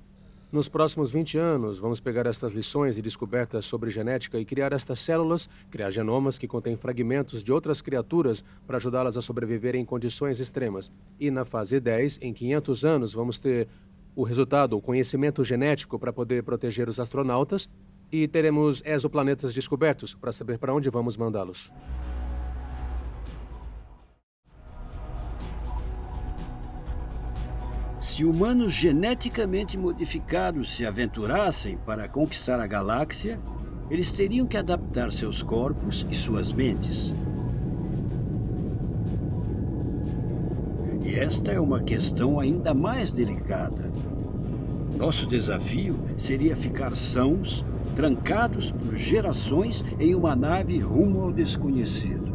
Nos próximos 20 anos, vamos pegar estas lições e descobertas sobre genética e criar estas células, criar genomas que contêm fragmentos de outras criaturas para ajudá-las a sobreviver em condições extremas. E na fase 10, em 500 anos, vamos ter o resultado, o conhecimento genético para poder proteger os astronautas e teremos exoplanetas descobertos para saber para onde vamos mandá-los. Se humanos geneticamente modificados se aventurassem para conquistar a galáxia, eles teriam que adaptar seus corpos e suas mentes. E esta é uma questão ainda mais delicada. Nosso desafio seria ficar sãos, trancados por gerações em uma nave rumo ao desconhecido.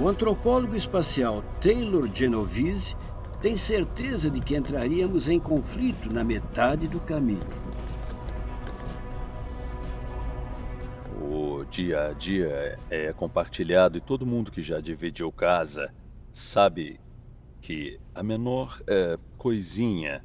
O antropólogo espacial Taylor Genovese tem certeza de que entraríamos em conflito na metade do caminho. O dia a dia é compartilhado e todo mundo que já dividiu casa sabe que a menor coisinha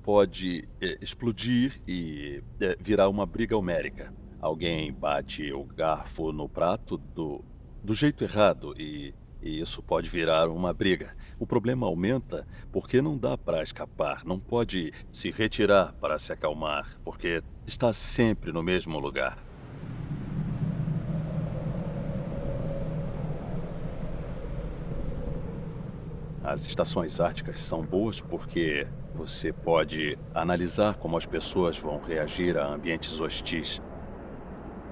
pode explodir e virar uma briga homérica. Alguém bate o garfo no prato do jeito errado e isso pode virar uma briga. O problema aumenta porque não dá para escapar, não pode se retirar para se acalmar, porque está sempre no mesmo lugar. As estações árticas são boas porque você pode analisar como as pessoas vão reagir a ambientes hostis.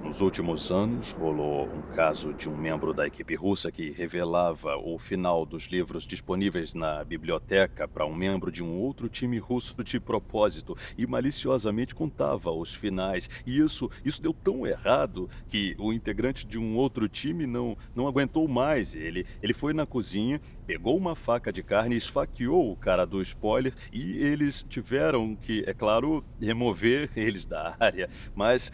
Nos últimos anos, rolou um caso de um membro da equipe russa que revelava o final dos livros disponíveis na biblioteca para um membro de um outro time russo de propósito e maliciosamente contava os finais. E isso deu tão errado que o integrante de um outro time não aguentou mais. Ele foi na cozinha, pegou uma faca de carne e esfaqueou o cara do spoiler e eles tiveram que, é claro, remover eles da área. Mas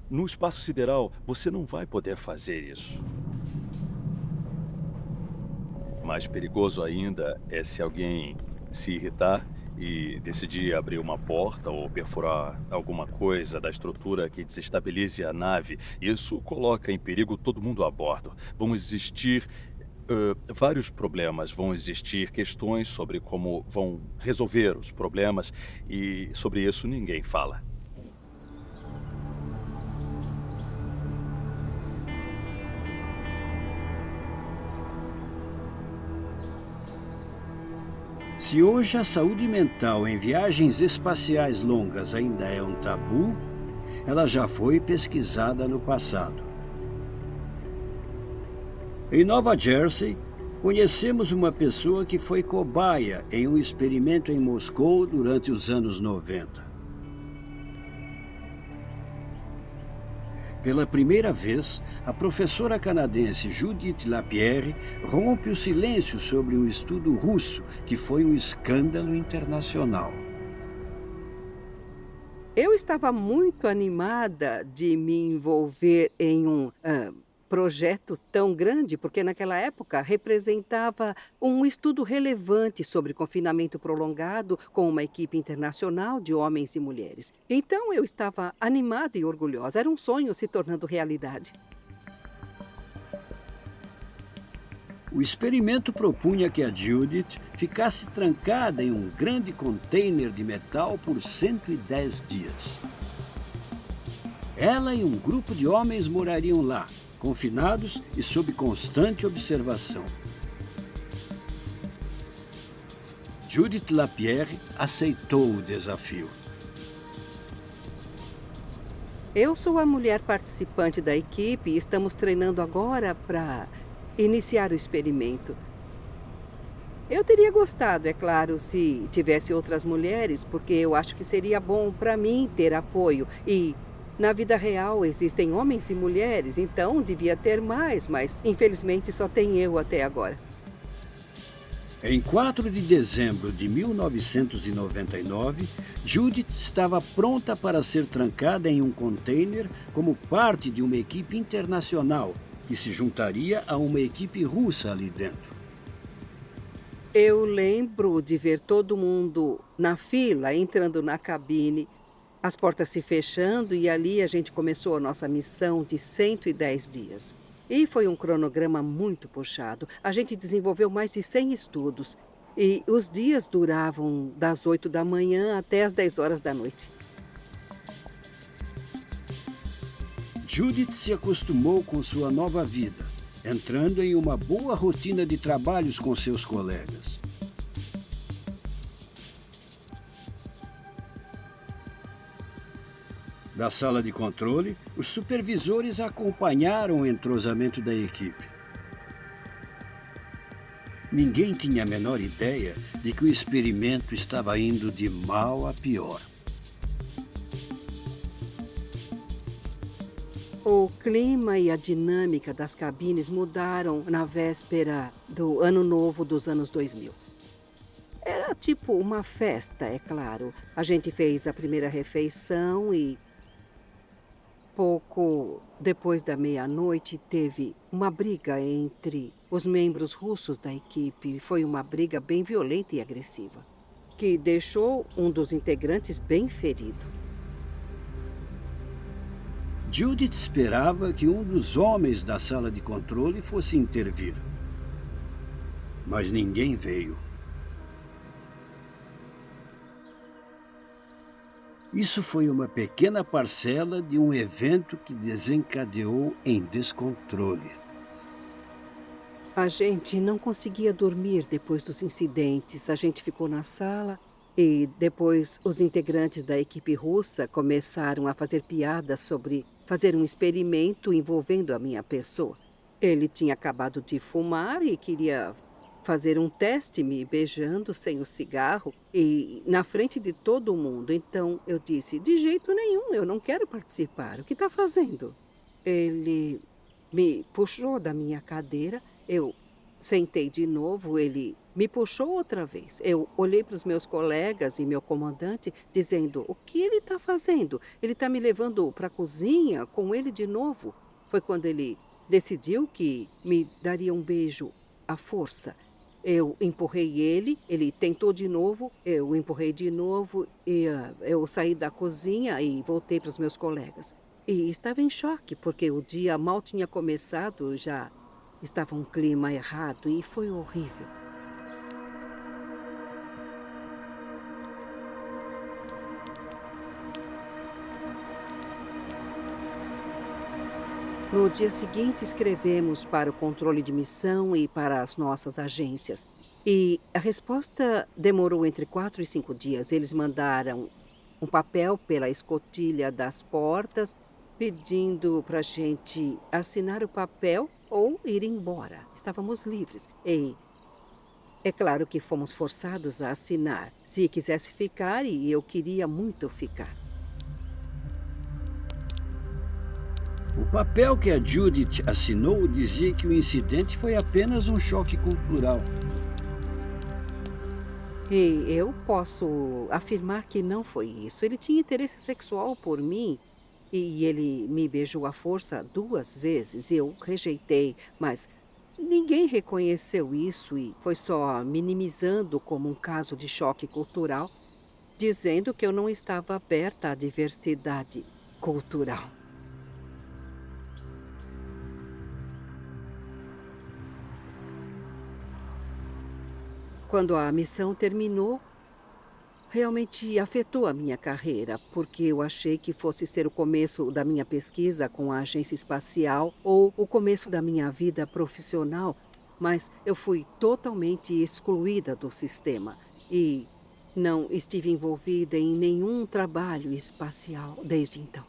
no espaço sideral, você não vai poder fazer isso. Mais perigoso ainda é se alguém se irritar e decidir abrir uma porta ou perfurar alguma coisa da estrutura que desestabilize a nave. Isso coloca em perigo todo mundo a bordo. Vão existir vários problemas, vão existir questões sobre como vão resolver os problemas e sobre isso ninguém fala. Se hoje a saúde mental em viagens espaciais longas ainda é um tabu, ela já foi pesquisada no passado. Em Nova Jersey, conhecemos uma pessoa que foi cobaia em um experimento em Moscou durante os anos 90. Pela primeira vez, a professora canadense Judith Lapierre rompe o silêncio sobre um estudo russo que foi um escândalo internacional. Eu estava muito animada de me envolver em um projeto tão grande, porque naquela época representava um estudo relevante sobre confinamento prolongado com uma equipe internacional de homens e mulheres. Então eu estava animada e orgulhosa. Era um sonho se tornando realidade. O experimento propunha que a Judith ficasse trancada em um grande container de metal por 110 dias. Ela e um grupo de homens morariam lá, confinados e sob constante observação. Judith Lapierre aceitou o desafio. Eu sou a mulher participante da equipe e estamos treinando agora para iniciar o experimento. Eu teria gostado, é claro, se tivesse outras mulheres, porque eu acho que seria bom para mim ter apoio e na vida real existem homens e mulheres, então devia ter mais, mas infelizmente só tem eu até agora. Em 4 de dezembro de 1999, Judith estava pronta para ser trancada em um container como parte de uma equipe internacional que se juntaria a uma equipe russa ali dentro. Eu lembro de ver todo mundo na fila, entrando na cabine, as portas se fechando e ali a gente começou a nossa missão de 110 dias. E foi um cronograma muito puxado. A gente desenvolveu mais de 100 estudos e os dias duravam das 8 da manhã até as 10 horas da noite. Judith se acostumou com sua nova vida, entrando em uma boa rotina de trabalhos com seus colegas. Da sala de controle, os supervisores acompanharam o entrosamento da equipe. Ninguém tinha a menor ideia de que o experimento estava indo de mal a pior. O clima e a dinâmica das cabines mudaram na véspera do Ano Novo dos anos 2000. Era tipo uma festa, é claro. A gente fez a primeira refeição e pouco depois da meia-noite, teve uma briga entre os membros russos da equipe. Foi uma briga bem violenta e agressiva, que deixou um dos integrantes bem ferido. Judith esperava que um dos homens da sala de controle fosse intervir. Mas ninguém veio. Isso foi uma pequena parcela de um evento que desencadeou em descontrole. A gente não conseguia dormir depois dos incidentes. A gente ficou na sala e depois os integrantes da equipe russa começaram a fazer piadas sobre fazer um experimento envolvendo a minha pessoa. Ele tinha acabado de fumar e queria fazer um teste me beijando sem o cigarro e na frente de todo mundo. Então eu disse, de jeito nenhum, eu não quero participar. O que está fazendo? Ele me puxou da minha cadeira, eu sentei de novo, ele me puxou outra vez. Eu olhei para os meus colegas e meu comandante dizendo, o que ele está fazendo? Ele está me levando para a cozinha com ele de novo. Foi quando ele decidiu que me daria um beijo à força. Eu empurrei ele tentou de novo, eu empurrei de novo e eu saí da cozinha e voltei para os meus colegas. E estava em choque, porque o dia mal tinha começado, já estava um clima errado e foi horrível. No dia seguinte, escrevemos para o controle de missão e para as nossas agências. E a resposta demorou entre 4 e 5 dias. Eles mandaram um papel pela escotilha das portas, pedindo para a gente assinar o papel ou ir embora. Estávamos livres. E é claro que fomos forçados a assinar. Se quisesse ficar, e eu queria muito ficar. O papel que a Judith assinou dizia que o incidente foi apenas um choque cultural. E eu posso afirmar que não foi isso. Ele tinha interesse sexual por mim e ele me beijou à força 2 vezes. Eu rejeitei, mas ninguém reconheceu isso e foi só minimizando como um caso de choque cultural, dizendo que eu não estava aberta à diversidade cultural. Quando a missão terminou, realmente afetou a minha carreira, porque eu achei que fosse ser o começo da minha pesquisa com a agência espacial ou o começo da minha vida profissional, mas eu fui totalmente excluída do sistema e não estive envolvida em nenhum trabalho espacial desde então.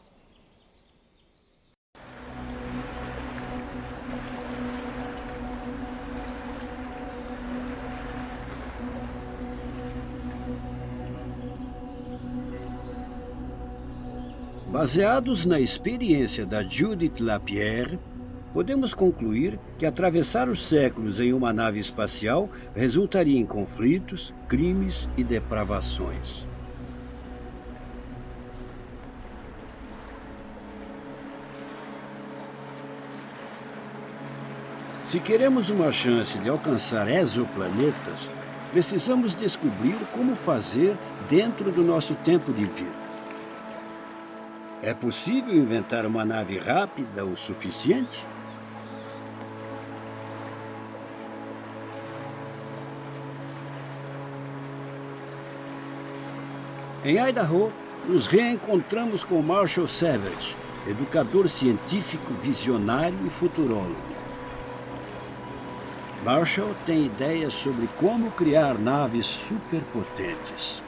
Baseados na experiência da Judith Lapierre, podemos concluir que atravessar os séculos em uma nave espacial resultaria em conflitos, crimes e depravações. Se queremos uma chance de alcançar exoplanetas, precisamos descobrir como fazer dentro do nosso tempo de vida. É possível inventar uma nave rápida o suficiente? Em Idaho, nos reencontramos com Marshall Savage, educador científico, visionário e futurólogo. Marshall tem ideias sobre como criar naves superpotentes.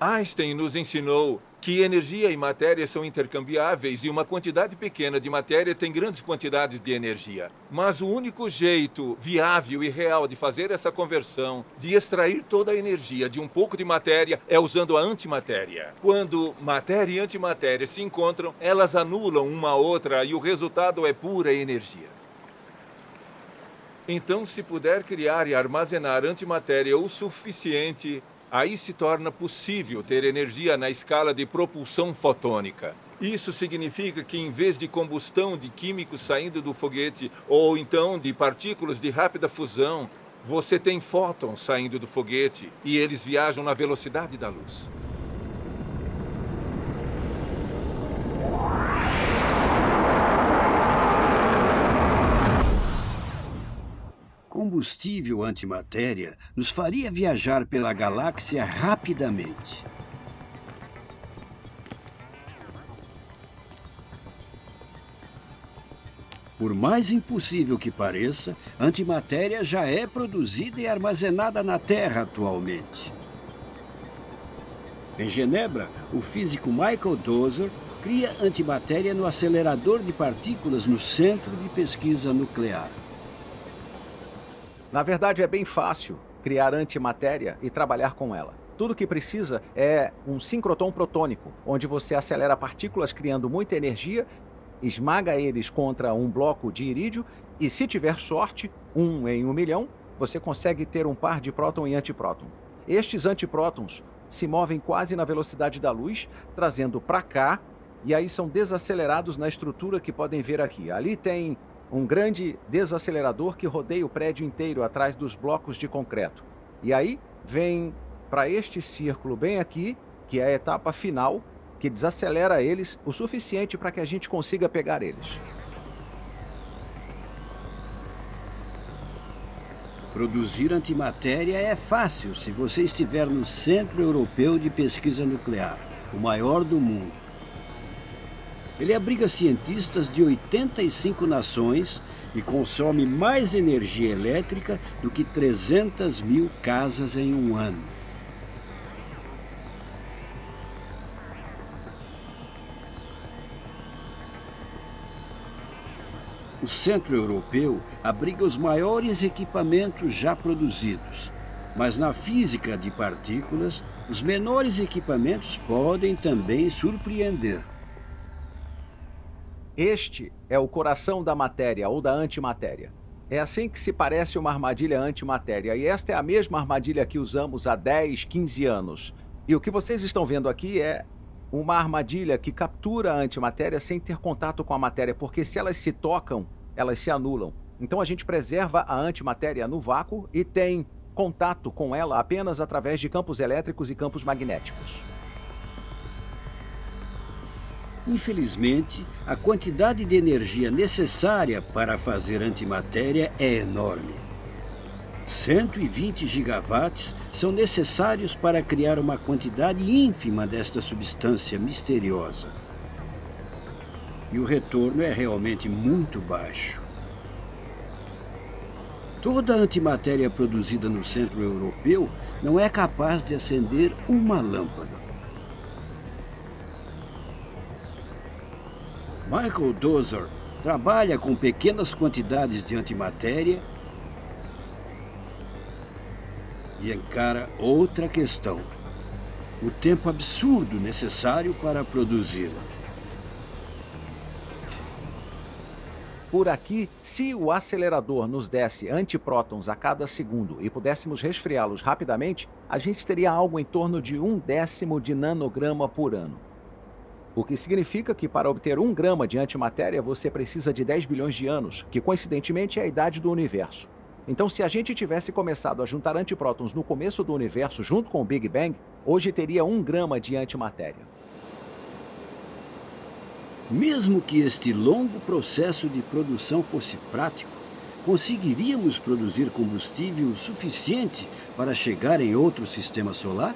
Einstein nos ensinou que energia e matéria são intercambiáveis e uma quantidade pequena de matéria tem grandes quantidades de energia. Mas o único jeito viável e real de fazer essa conversão, de extrair toda a energia de um pouco de matéria, é usando a antimatéria. Quando matéria e antimatéria se encontram, elas anulam uma a outra e o resultado é pura energia. Então, se puder criar e armazenar antimatéria o suficiente, aí se torna possível ter energia na escala de propulsão fotônica. Isso significa que, em vez de combustão de químicos saindo do foguete, ou então de partículas de rápida fusão, você tem fótons saindo do foguete e eles viajam na velocidade da luz. Combustível antimatéria nos faria viajar pela galáxia rapidamente. Por mais impossível que pareça, antimatéria já é produzida e armazenada na Terra atualmente. Em Genebra, o físico Michael Dozer cria antimatéria no acelerador de partículas no Centro de Pesquisa Nuclear. Na verdade, é bem fácil criar antimatéria e trabalhar com ela. Tudo que precisa é um sincrotron protônico, onde você acelera partículas criando muita energia, esmaga eles contra um bloco de irídio e, se tiver sorte, 1 em 1 milhão, você consegue ter um par de próton e antipróton. Estes antiprótons se movem quase na velocidade da luz, trazendo para cá, e aí são desacelerados na estrutura que podem ver aqui. Ali tem um grande desacelerador que rodeia o prédio inteiro atrás dos blocos de concreto. E aí vem para este círculo bem aqui, que é a etapa final, que desacelera eles o suficiente para que a gente consiga pegar eles. Produzir antimatéria é fácil se você estiver no Centro Europeu de Pesquisa Nuclear, o maior do mundo. Ele abriga cientistas de 85 nações e consome mais energia elétrica do que 300 mil casas em um ano. O Centro Europeu abriga os maiores equipamentos já produzidos, mas na física de partículas, os menores equipamentos podem também surpreender. Este é o coração da matéria ou da antimatéria. É assim que se parece uma armadilha antimatéria, e esta é a mesma armadilha que usamos há 10, 15 anos. E o que vocês estão vendo aqui é uma armadilha que captura a antimatéria sem ter contato com a matéria, porque se elas se tocam, elas se anulam. Então a gente preserva a antimatéria no vácuo e tem contato com ela apenas através de campos elétricos e campos magnéticos. Infelizmente, a quantidade de energia necessária para fazer antimatéria é enorme. 120 gigawatts são necessários para criar uma quantidade ínfima desta substância misteriosa. E o retorno é realmente muito baixo. Toda a antimatéria produzida no Centro Europeu não é capaz de acender uma lâmpada. Michael Dozer trabalha com pequenas quantidades de antimatéria e encara outra questão: o tempo absurdo necessário para produzi-la. Por aqui, se o acelerador nos desse antiprótons a cada segundo e pudéssemos resfriá-los rapidamente, a gente teria algo em torno de 1/10 de nanograma por ano. O que significa que para obter 1 grama de antimatéria você precisa de 10 bilhões de anos, que coincidentemente é a idade do universo. Então, se a gente tivesse começado a juntar antiprótons no começo do universo junto com o Big Bang, hoje teria 1 grama de antimatéria. Mesmo que este longo processo de produção fosse prático, conseguiríamos produzir combustível suficiente para chegar em outro sistema solar?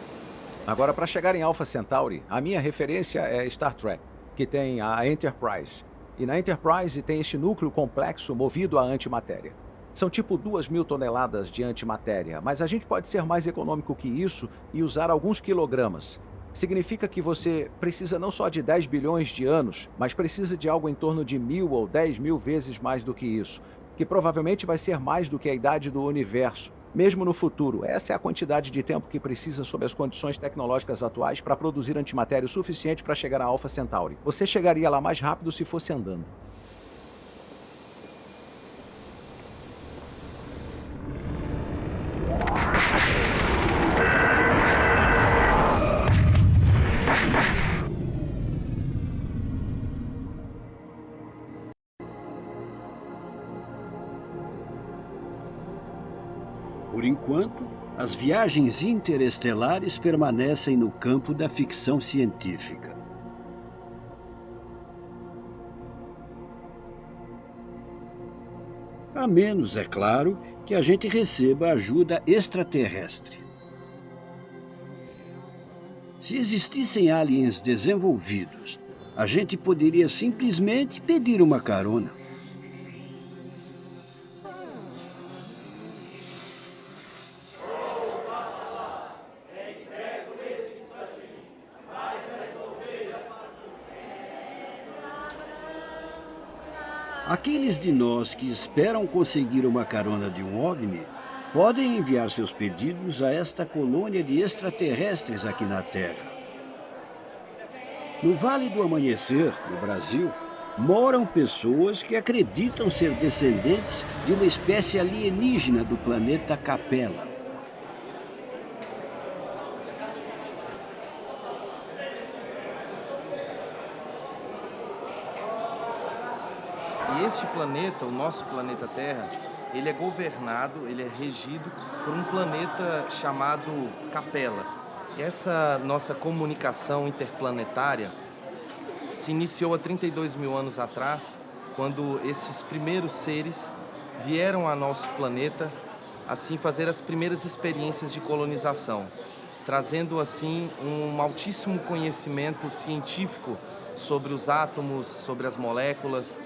Agora, para chegar em Alpha Centauri, a minha referência é Star Trek, que tem a Enterprise. E na Enterprise tem este núcleo complexo movido a antimatéria. São tipo 2.000 toneladas de antimatéria, mas a gente pode ser mais econômico que isso e usar alguns quilogramas. Significa que você precisa não só de 10 bilhões de anos, mas precisa de algo em torno de 1.000 ou 10.000 vezes mais do que isso, que provavelmente vai ser mais do que a idade do universo. Mesmo no futuro, essa é a quantidade de tempo que precisa sob as condições tecnológicas atuais para produzir antimatéria o suficiente para chegar a Alpha Centauri. Você chegaria lá mais rápido se fosse andando. Por enquanto, as viagens interestelares permanecem no campo da ficção científica. A menos, é claro, que a gente receba ajuda extraterrestre. Se existissem aliens desenvolvidos, a gente poderia simplesmente pedir uma carona. Aqueles de nós que esperam conseguir uma carona de um OVNI podem enviar seus pedidos a esta colônia de extraterrestres aqui na Terra. No Vale do Amanhecer, no Brasil, moram pessoas que acreditam ser descendentes de uma espécie alienígena do planeta Capella. E este planeta, o nosso planeta Terra, ele é governado, ele é regido por um planeta chamado Capella. Essa nossa comunicação interplanetária se iniciou há 32 mil anos atrás, quando esses primeiros seres vieram a nosso planeta, assim, fazer as primeiras experiências de colonização, trazendo, assim, um altíssimo conhecimento científico sobre os átomos, sobre as moléculas,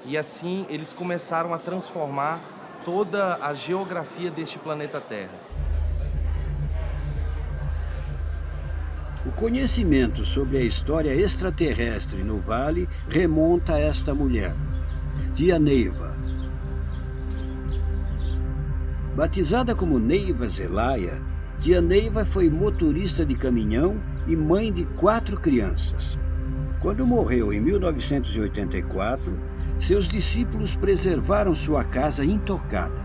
e assim eles começaram a transformar toda a geografia deste planeta Terra. O conhecimento sobre a história extraterrestre no Vale remonta a esta mulher, Tia Neiva. Batizada como Neiva Zelaya, Tia Neiva foi motorista de caminhão e mãe de 4 crianças. Quando morreu em 1984, seus discípulos preservaram sua casa intocada.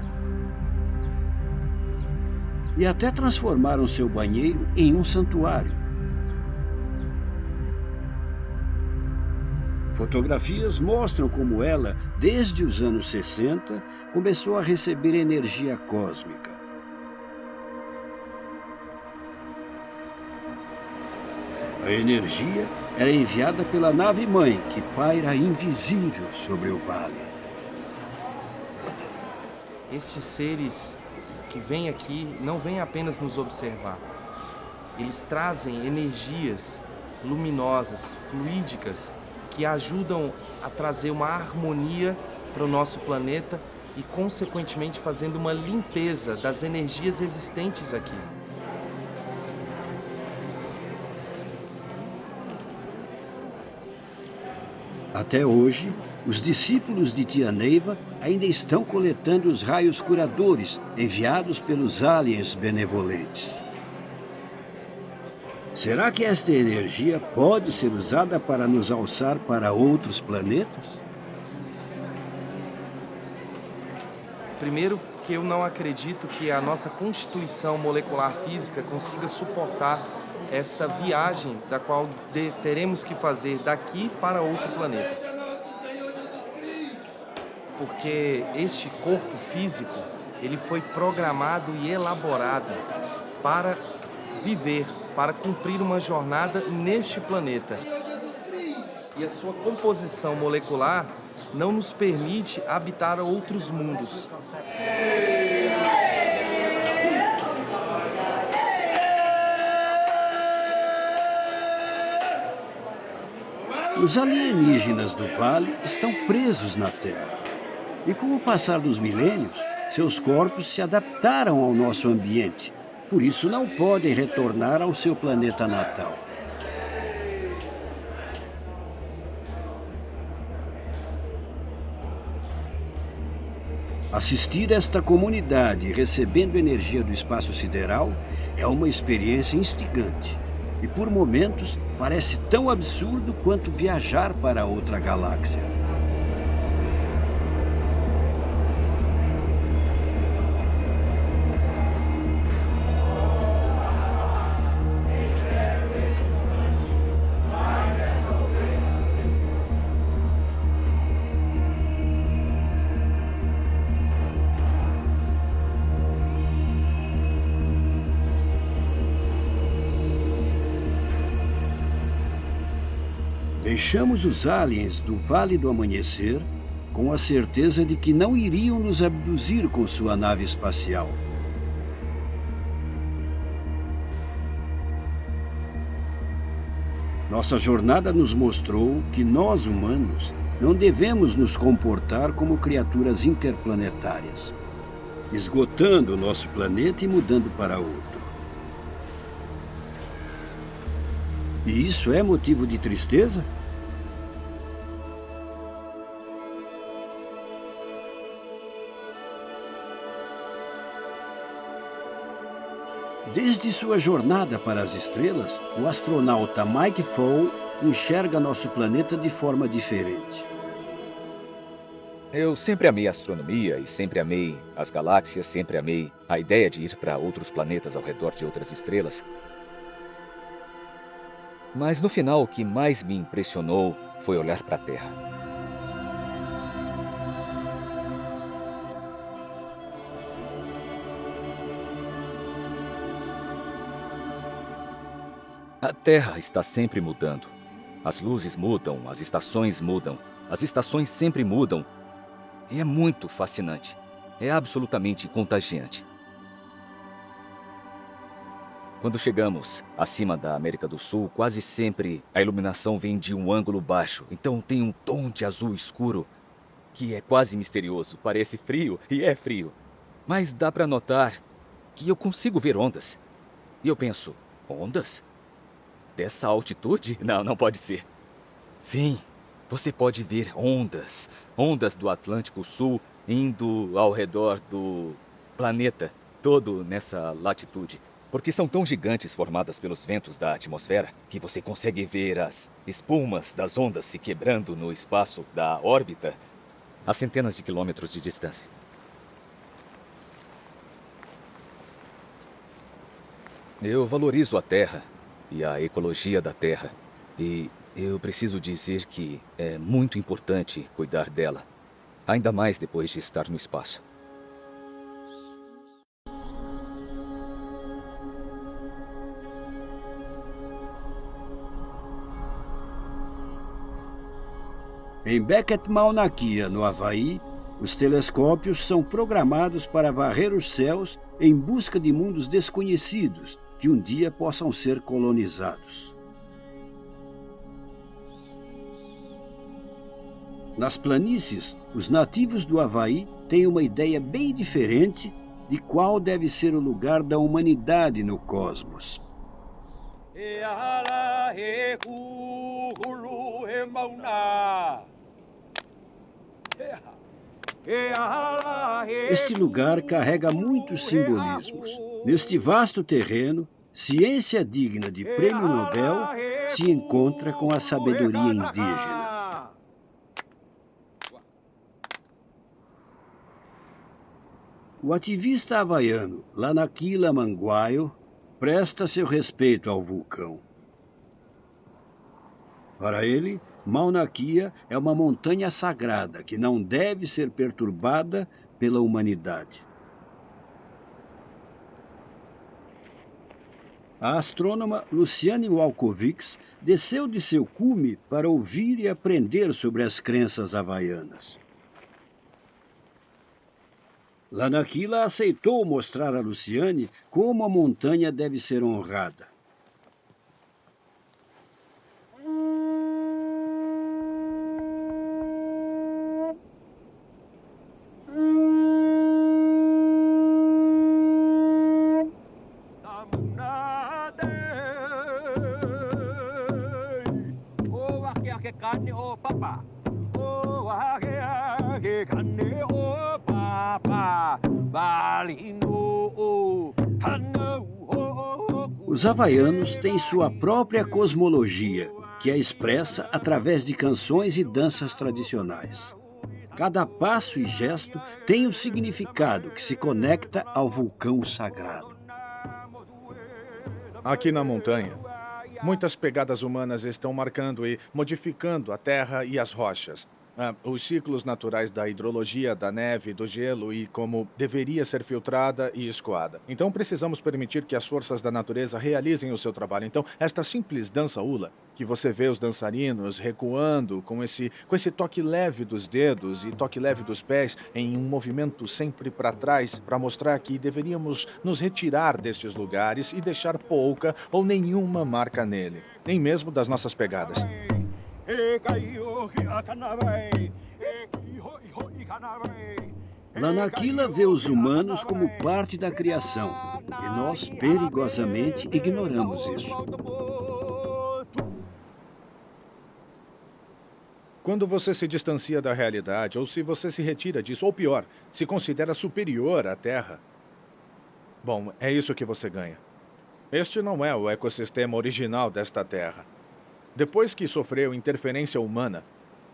E até transformaram seu banheiro em um santuário. Fotografias mostram como ela, desde os anos 60, começou a receber energia cósmica. A energia era enviada pela nave-mãe, que paira invisível sobre o vale. Estes seres que vêm aqui não vêm apenas nos observar. Eles trazem energias luminosas, fluídicas, que ajudam a trazer uma harmonia para o nosso planeta e, consequentemente, fazendo uma limpeza das energias existentes aqui. Até hoje, os discípulos de Tia Neiva ainda estão coletando os raios curadores enviados pelos aliens benevolentes. Será que esta energia pode ser usada para nos alçar para outros planetas? Primeiro, que eu não acredito que a nossa constituição molecular física consiga suportar esta viagem da qual teremos que fazer daqui para outro planeta. Porque este corpo físico, ele foi programado e elaborado para viver, para cumprir uma jornada neste planeta. E a sua composição molecular não nos permite habitar outros mundos. Os alienígenas do Vale estão presos na Terra. E com o passar dos milênios, seus corpos se adaptaram ao nosso ambiente. Por isso não podem retornar ao seu planeta natal. Assistir esta comunidade recebendo energia do espaço sideral é uma experiência instigante. E por momentos parece tão absurdo quanto viajar para outra galáxia. Deixamos os aliens do Vale do Amanhecer com a certeza de que não iriam nos abduzir com sua nave espacial. Nossa jornada nos mostrou que nós, humanos, não devemos nos comportar como criaturas interplanetárias, esgotando o nosso planeta e mudando para outro. E isso é motivo de tristeza? Desde sua jornada para as estrelas, o astronauta Mike Fowl enxerga nosso planeta de forma diferente. Eu sempre amei a astronomia e sempre amei as galáxias, sempre amei a ideia de ir para outros planetas ao redor de outras estrelas. Mas no final, o que mais me impressionou foi olhar para a Terra. A Terra está sempre mudando. As luzes mudam, as estações mudam. As estações sempre mudam. E é muito fascinante. É absolutamente contagiante. Quando chegamos acima da América do Sul, quase sempre a iluminação vem de um ângulo baixo. Então tem um tom de azul escuro que é quase misterioso. Parece frio e é frio. Mas dá para notar que eu consigo ver ondas. E eu penso, ondas? Dessa altitude? Não, não pode ser. Sim, você pode ver ondas. Ondas do Atlântico Sul indo ao redor do planeta todo nessa latitude. Porque são tão gigantes formadas pelos ventos da atmosfera que você consegue ver as espumas das ondas se quebrando no espaço da órbita a centenas de quilômetros de distância. Eu valorizo a Terra e a ecologia da Terra. E eu preciso dizer que é muito importante cuidar dela. Ainda mais depois de estar no espaço. Em Beckett Mauna Kea, no Havaí, os telescópios são programados para varrer os céus em busca de mundos desconhecidos que um dia possam ser colonizados. Nas planícies, os nativos do Havaí têm uma ideia bem diferente de qual deve ser o lugar da humanidade no cosmos. Este lugar carrega muitos simbolismos. Neste vasto terreno, ciência digna de prêmio Nobel se encontra com a sabedoria indígena. O ativista havaiano Lanakila Manguayo presta seu respeito ao vulcão. Para ele, Mauna Kea é uma montanha sagrada que não deve ser perturbada pela humanidade. A astrônoma Luciane Walkovics desceu de seu cume para ouvir e aprender sobre as crenças havaianas. Lanakila aceitou mostrar a Luciane como a montanha deve ser honrada. Os havaianos têm sua própria cosmologia, que é expressa através de canções e danças tradicionais. Cada passo e gesto tem um significado que se conecta ao vulcão sagrado. Aqui na montanha, muitas pegadas humanas estão marcando e modificando a terra e as rochas. Os ciclos naturais da hidrologia, da neve, do gelo e como deveria ser filtrada e escoada. Então precisamos permitir que as forças da natureza realizem o seu trabalho. Então, esta simples dança hula, que você vê os dançarinos recuando com esse toque leve dos dedos e toque leve dos pés em um movimento sempre para trás, para mostrar que deveríamos nos retirar destes lugares e deixar pouca ou nenhuma marca nele, nem mesmo das nossas pegadas. Lanakila vê os humanos como parte da criação, e nós perigosamente ignoramos isso. Quando você se distancia da realidade, ou se você se retira disso, ou pior, se considera superior à Terra, bom, é isso que você ganha. Este não é o ecossistema original desta terra. Depois que sofreu interferência humana,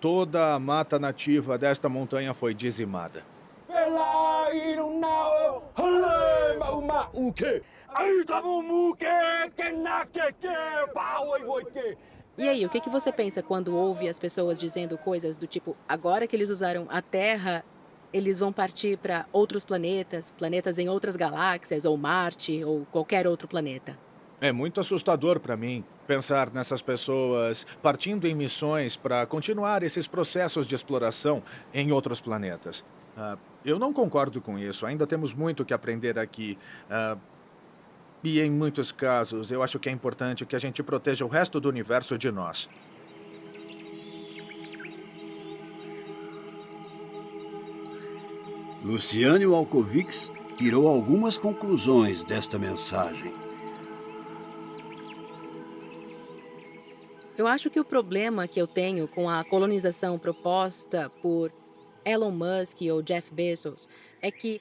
toda a mata nativa desta montanha foi dizimada. E aí, o que você pensa quando ouve as pessoas dizendo coisas do tipo, agora que eles usaram a Terra, eles vão partir para outros planetas, planetas em outras galáxias, ou Marte, ou qualquer outro planeta? É muito assustador para mim pensar nessas pessoas partindo em missões para continuar esses processos de exploração em outros planetas. Eu não concordo com isso. Ainda temos muito que aprender aqui. E em muitos casos, eu acho que é importante que a gente proteja o resto do universo de nós. Luciano Alcovics tirou algumas conclusões desta mensagem. Eu acho que o problema que eu tenho com a colonização proposta por Elon Musk ou Jeff Bezos é que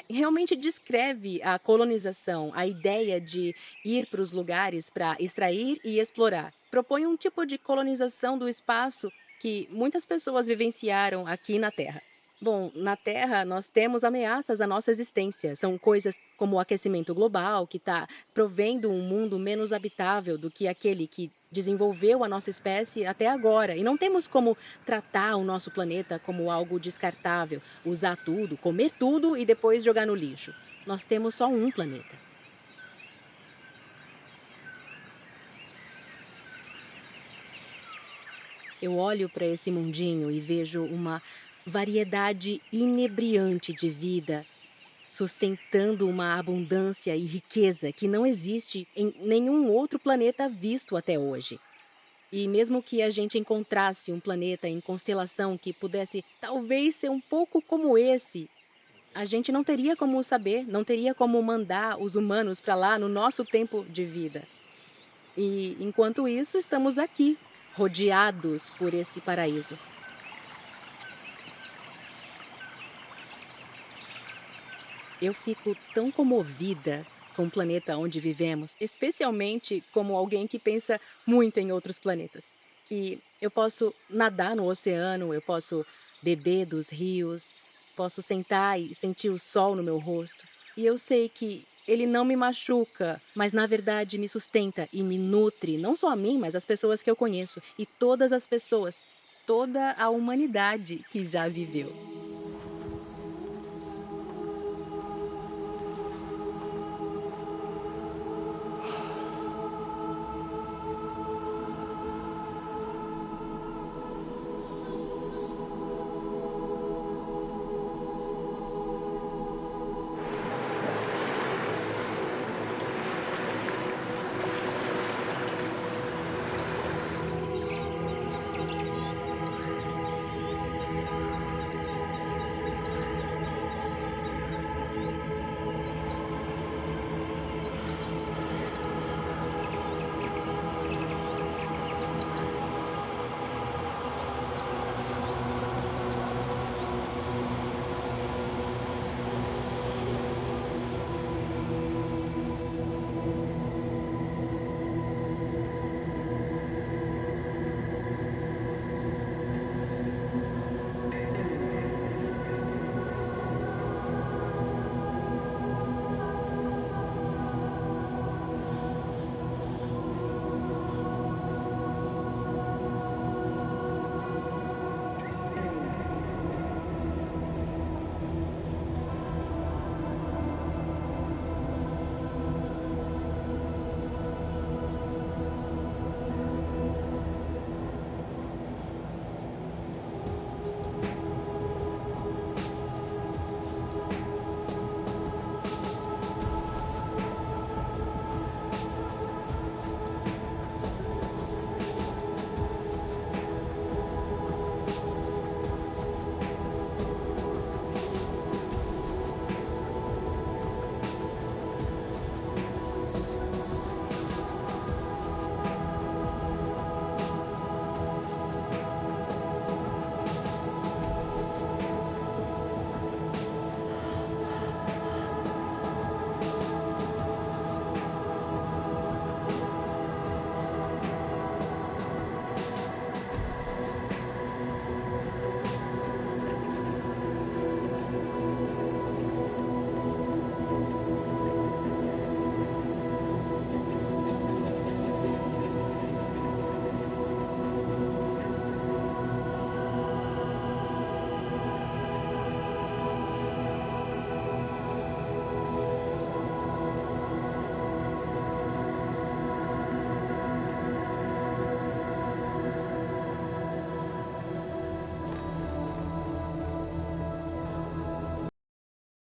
realmente descreve a colonização, a ideia de ir para os lugares para extrair e explorar. Propõe um tipo de colonização do espaço que muitas pessoas vivenciaram aqui na Terra. Bom, na Terra nós temos ameaças à nossa existência. São coisas como o aquecimento global, que está provendo um mundo menos habitável do que aquele que desenvolveu a nossa espécie até agora. E não temos como tratar o nosso planeta como algo descartável, usar tudo, comer tudo e depois jogar no lixo. Nós temos só um planeta. Eu olho para esse mundinho e vejo uma variedade inebriante de vida, sustentando uma abundância e riqueza que não existe em nenhum outro planeta visto até hoje. E mesmo que a gente encontrasse um planeta em constelação que pudesse talvez ser um pouco como esse, a gente não teria como saber, não teria como mandar os humanos para lá no nosso tempo de vida. E enquanto isso, estamos aqui, rodeados por esse paraíso. Eu fico tão comovida com o planeta onde vivemos, especialmente como alguém que pensa muito em outros planetas, que eu posso nadar no oceano, eu posso beber dos rios, posso sentar e sentir o sol no meu rosto. E eu sei que ele não me machuca, mas na verdade me sustenta e me nutre, não só a mim, mas as pessoas que eu conheço e todas as pessoas, toda a humanidade que já viveu.